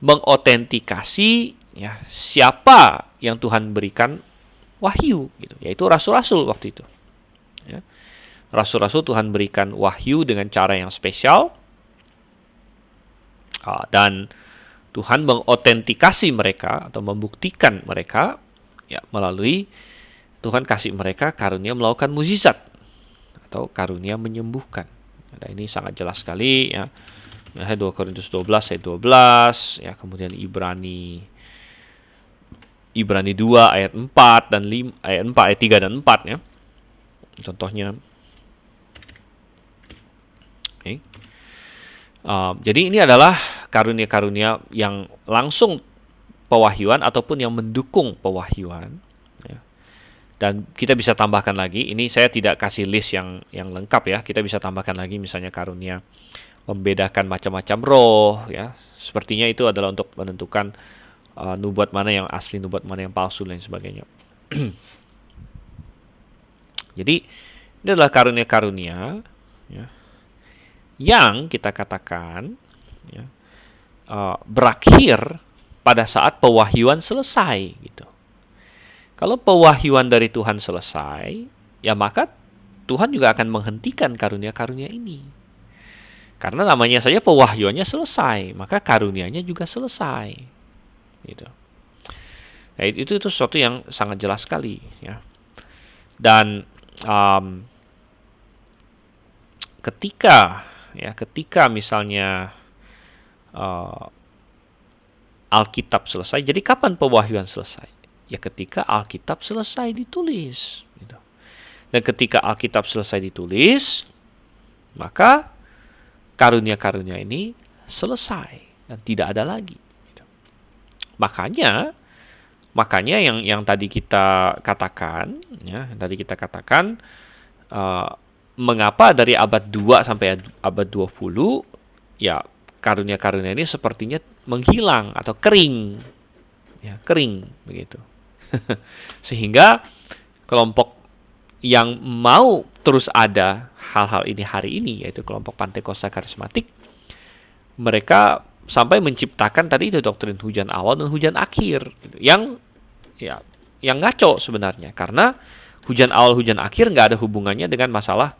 mengotentikasi ya siapa yang Tuhan berikan wahyu gitu, yaitu rasul-rasul waktu itu. Ya. Rasul-rasul Tuhan berikan wahyu dengan cara yang spesial. Dan Tuhan mengotentikasi mereka atau membuktikan mereka ya melalui Tuhan kasih mereka karunia melakukan mukjizat atau karunia menyembuhkan. Nah, ini sangat jelas sekali ya. 2 Korintus 12 ayat 12 ya, kemudian Ibrani 2 ayat 4 dan 5 ayat 4 ayat 3 dan 4 ya. Contohnya. Okay. Jadi ini adalah karunia-karunia yang langsung pewahyuan ataupun yang mendukung pewahyuan. Ya. Dan kita bisa tambahkan lagi, ini saya tidak kasih list yang lengkap ya. Kita bisa tambahkan lagi misalnya karunia membedakan macam-macam roh ya. Sepertinya itu adalah untuk menentukan nubuat mana yang asli, nubuat mana yang palsu dan sebagainya. Jadi ini adalah karunia-karunia ya, yang kita katakan ya, berakhir pada saat pewahyuan selesai gitu. Kalau pewahyuan dari Tuhan selesai, ya maka Tuhan juga akan menghentikan karunia-karunia ini. Karena namanya saja pewahyuannya selesai, maka karunianya juga selesai. Gitu. Nah, itu sesuatu yang sangat jelas sekali ya. Dan ketika misalnya Alkitab selesai, jadi kapan pewahyuan selesai? Ya ketika Alkitab selesai ditulis. Dan ketika Alkitab selesai ditulis, maka karunia-karunia ini selesai dan tidak ada lagi. Makanya yang tadi kita katakan, mengapa dari abad 2 sampai abad 20 ya karunia-karunia ini sepertinya menghilang atau kering. Ya, kering begitu. Sehingga kelompok yang mau terus ada hal-hal ini hari ini, yaitu kelompok Pantekosta Karismatik, mereka sampai menciptakan tadi itu doktrin hujan awal dan hujan akhir, gitu. yang ngaco sebenarnya, karena hujan awal hujan akhir nggak ada hubungannya dengan masalah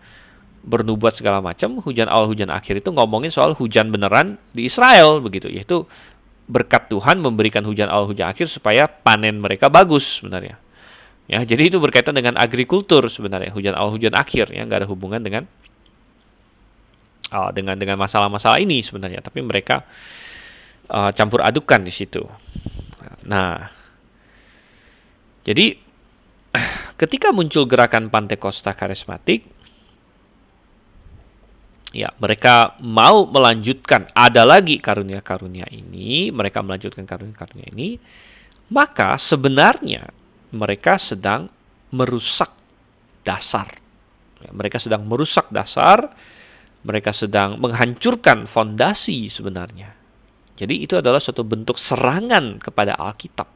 bernubuat segala macam. Hujan awal hujan akhir itu ngomongin soal hujan beneran di Israel begitu, yaitu berkat Tuhan memberikan hujan awal hujan akhir supaya panen mereka bagus sebenarnya. Ya, jadi itu berkaitan dengan agrikultur sebenarnya, hujan awal hujan akhir, ya nggak ada hubungan dengan masalah-masalah ini sebenarnya, tapi mereka campur adukan di situ. Nah, jadi ketika muncul gerakan Pantekosta Karismatik, ya mereka mau melanjutkan, ada lagi karunia-karunia ini, mereka melanjutkan karunia-karunia ini, maka sebenarnya mereka sedang merusak dasar. Mereka sedang merusak dasar, mereka sedang menghancurkan fondasi sebenarnya. Jadi itu adalah suatu bentuk serangan kepada Alkitab.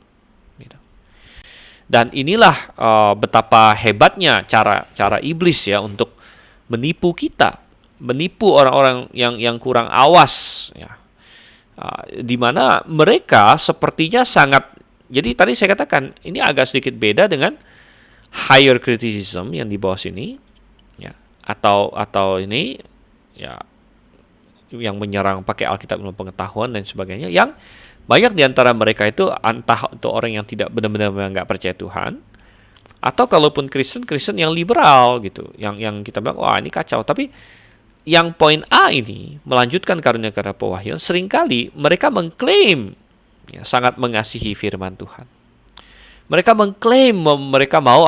Dan inilah betapa hebatnya cara iblis ya untuk menipu kita, menipu orang-orang yang kurang awas. Ya. Di mana mereka sepertinya sangat. Jadi tadi saya katakan ini agak sedikit beda dengan higher criticism yang di bawah sini, ya, atau ini ya yang menyerang pakai Alkitab ilmu pengetahuan dan sebagainya, yang banyak di antara mereka itu entah itu orang yang tidak benar-benar nggak percaya Tuhan, atau kalaupun Kristen yang liberal gitu, yang kita bilang wah ini kacau. Tapi yang poin A ini melanjutkan karunia-karunia pewahyuan, seringkali mereka mengklaim ya, sangat mengasihi firman Tuhan. Mereka mengklaim mereka mau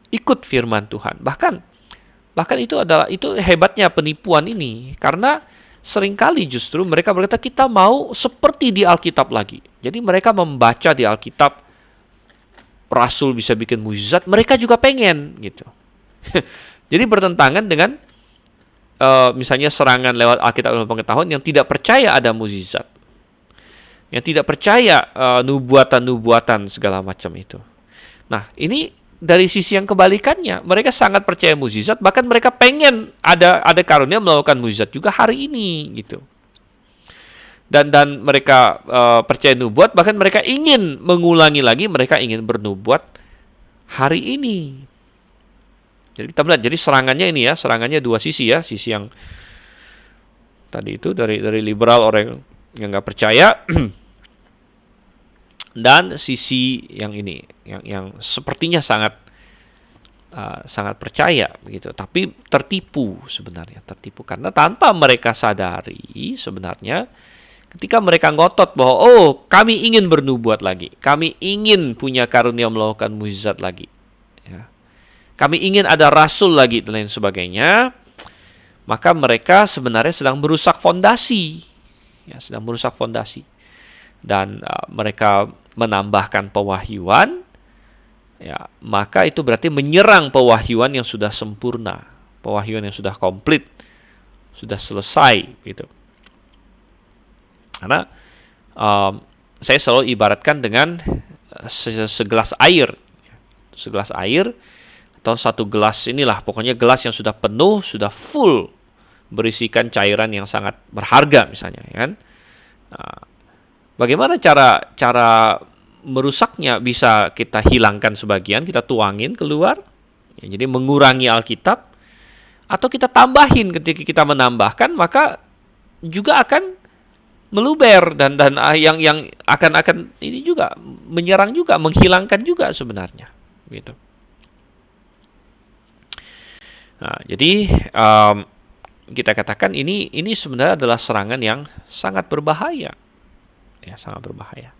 ikut firman Tuhan. Bahkan itu hebatnya penipuan ini, karena seringkali justru mereka berkata kita mau seperti di Alkitab lagi. Jadi mereka membaca di Alkitab Rasul bisa bikin mukjizat, mereka juga pengen gitu. Jadi bertentangan dengan misalnya serangan lewat Alkitab ilmu pengetahuan yang tidak percaya ada mukjizat, yang tidak percaya nubuatan-nubuatan segala macam itu. Nah, ini dari sisi yang kebalikannya, mereka sangat percaya mukjizat, bahkan mereka pengen ada karunia melakukan mukjizat juga hari ini gitu. Dan mereka percaya nubuat, bahkan mereka ingin mengulangi lagi, mereka ingin bernubuat hari ini. Jadi kita melihat, jadi serangannya dua sisi ya, sisi yang tadi itu dari liberal, orang yang nggak percaya, dan sisi yang ini yang sepertinya sangat percaya begitu, tapi tertipu karena tanpa mereka sadari sebenarnya ketika mereka ngotot bahwa kami ingin bernubuat lagi, kami ingin punya karunia melakukan mukjizat lagi, ya, kami ingin ada rasul lagi dan lain sebagainya, maka mereka sebenarnya sedang merusak fondasi, dan mereka menambahkan pewahyuan, ya, maka itu berarti menyerang pewahyuan yang sudah sempurna, pewahyuan yang sudah komplit, sudah selesai gitu. Karena saya selalu ibaratkan dengan segelas air atau satu gelas inilah, pokoknya gelas yang sudah penuh, sudah full berisikan cairan yang sangat berharga misalnya, ya kan? Bagaimana cara merusaknya? Bisa kita hilangkan sebagian, kita tuangin keluar, ya, jadi mengurangi Alkitab, atau kita tambahin. Ketika kita menambahkan, maka juga akan meluber dan yang akan ini juga menyerang juga, menghilangkan juga sebenarnya, gitu. Nah, jadi kita katakan ini sebenarnya adalah serangan yang sangat berbahaya. Ya, sangat berbahaya.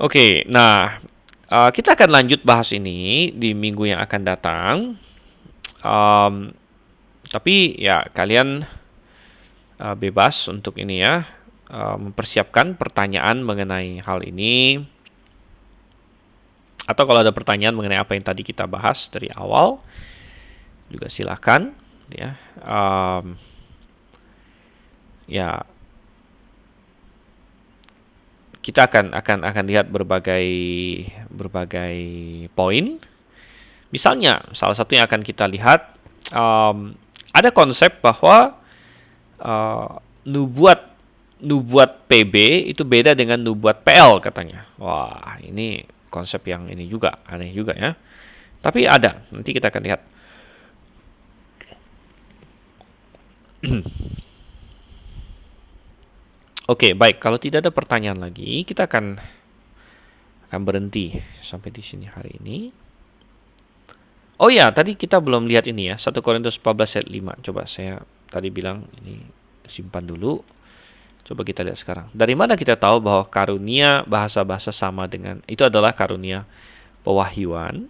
Oke, nah Kita akan lanjut bahas ini di minggu yang akan datang. Um, tapi ya kalian bebas untuk ini ya, mempersiapkan pertanyaan mengenai hal ini. Atau kalau ada pertanyaan mengenai apa yang tadi kita bahas dari awal, juga silakan ya. Ya, kita akan lihat berbagai poin. Misalnya, salah satu yang akan kita lihat, ada konsep bahwa nubuat PB itu beda dengan nubuat PL katanya. Wah, ini konsep yang ini juga aneh juga ya. Tapi ada, nanti kita akan lihat. Oke, baik. Kalau tidak ada pertanyaan lagi, kita akan berhenti sampai di sini hari ini. Oh ya, tadi kita belum lihat ini ya, 1 Korintus 14 ayat 5. Coba saya tadi bilang ini simpan dulu. Coba kita lihat sekarang. Dari mana kita tahu bahwa karunia bahasa-bahasa sama dengan itu adalah karunia pewahyuan?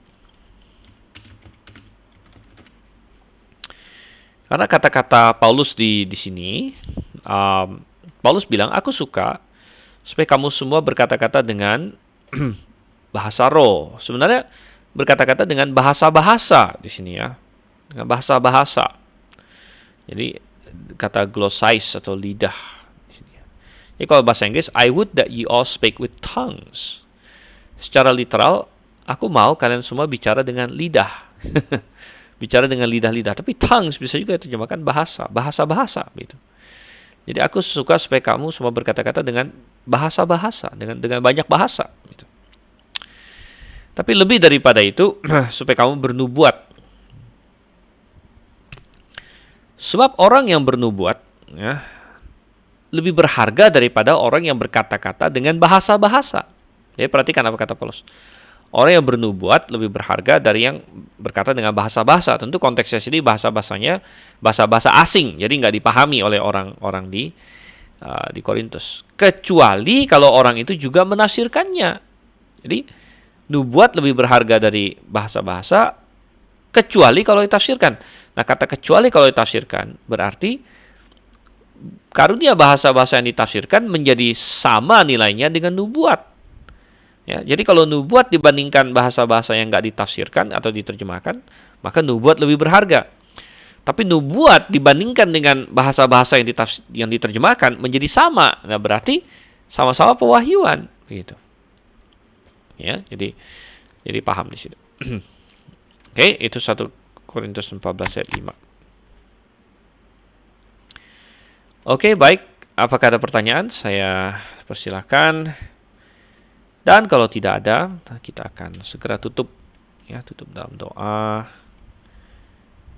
Karena kata-kata Paulus di sini, Paulus bilang, aku suka supaya kamu semua berkata-kata dengan bahasa roh. Sebenarnya berkata-kata dengan bahasa-bahasa di sini ya, dengan bahasa-bahasa. Jadi kata glossais atau lidah. Jadi kalau bahasa Inggris, I would that you all speak with tongues. Secara literal, aku mau kalian semua bicara dengan lidah. Bicara dengan lidah-lidah. Tapi tongues bisa juga diterjemahkan bahasa, bahasa-bahasa gitu. Jadi aku suka supaya kamu semua berkata-kata dengan bahasa-bahasa, dengan banyak bahasa gitu. Tapi lebih daripada itu, supaya kamu bernubuat. Sebab orang yang bernubuat ya, lebih berharga daripada orang yang berkata-kata dengan bahasa-bahasa. Jadi perhatikan apa kata Paulus. Orang yang bernubuat lebih berharga dari yang berkata dengan bahasa-bahasa. Tentu konteksnya sini bahasa-bahasanya bahasa-bahasa asing, jadi nggak dipahami oleh orang-orang di Korintus. Kecuali kalau orang itu juga menafsirkannya. Jadi nubuat lebih berharga dari bahasa-bahasa, kecuali kalau ditafsirkan. Nah, kata kecuali kalau ditafsirkan berarti karunia bahasa-bahasa yang ditafsirkan menjadi sama nilainya dengan nubuat. Ya, jadi kalau nubuat dibandingkan bahasa-bahasa yang nggak ditafsirkan atau diterjemahkan, maka nubuat lebih berharga. Tapi nubuat dibandingkan dengan bahasa-bahasa yang diterjemahkan menjadi sama. Nah, berarti sama-sama pewahyuan, gitu. Ya, jadi paham di situ. Oke, itu 1 Korintus 14 ayat 5. Oke, baik. Apakah ada pertanyaan? Saya persilahkan. Dan kalau tidak ada, kita akan segera tutup ya, tutup dalam doa.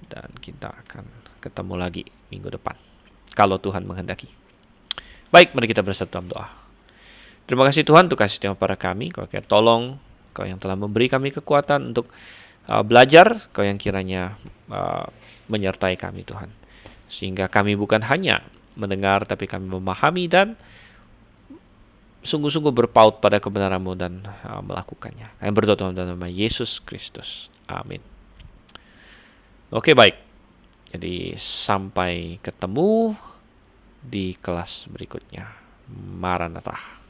Dan kita akan ketemu lagi minggu depan kalau Tuhan menghendaki. Baik, mari kita bersatu dalam doa. Terima kasih Tuhan untuk kasih setiap pada kami. Kau kiranya tolong, Kau yang telah memberi kami kekuatan untuk belajar, Kau yang kiranya menyertai kami Tuhan. Sehingga kami bukan hanya mendengar, tapi kami memahami dan sungguh-sungguh berpaut pada kebenaran-Mu dan melakukannya. Kami berdoa dalam nama Yesus Kristus. Amin. Oke, baik. Jadi sampai ketemu di kelas berikutnya. Maranatha.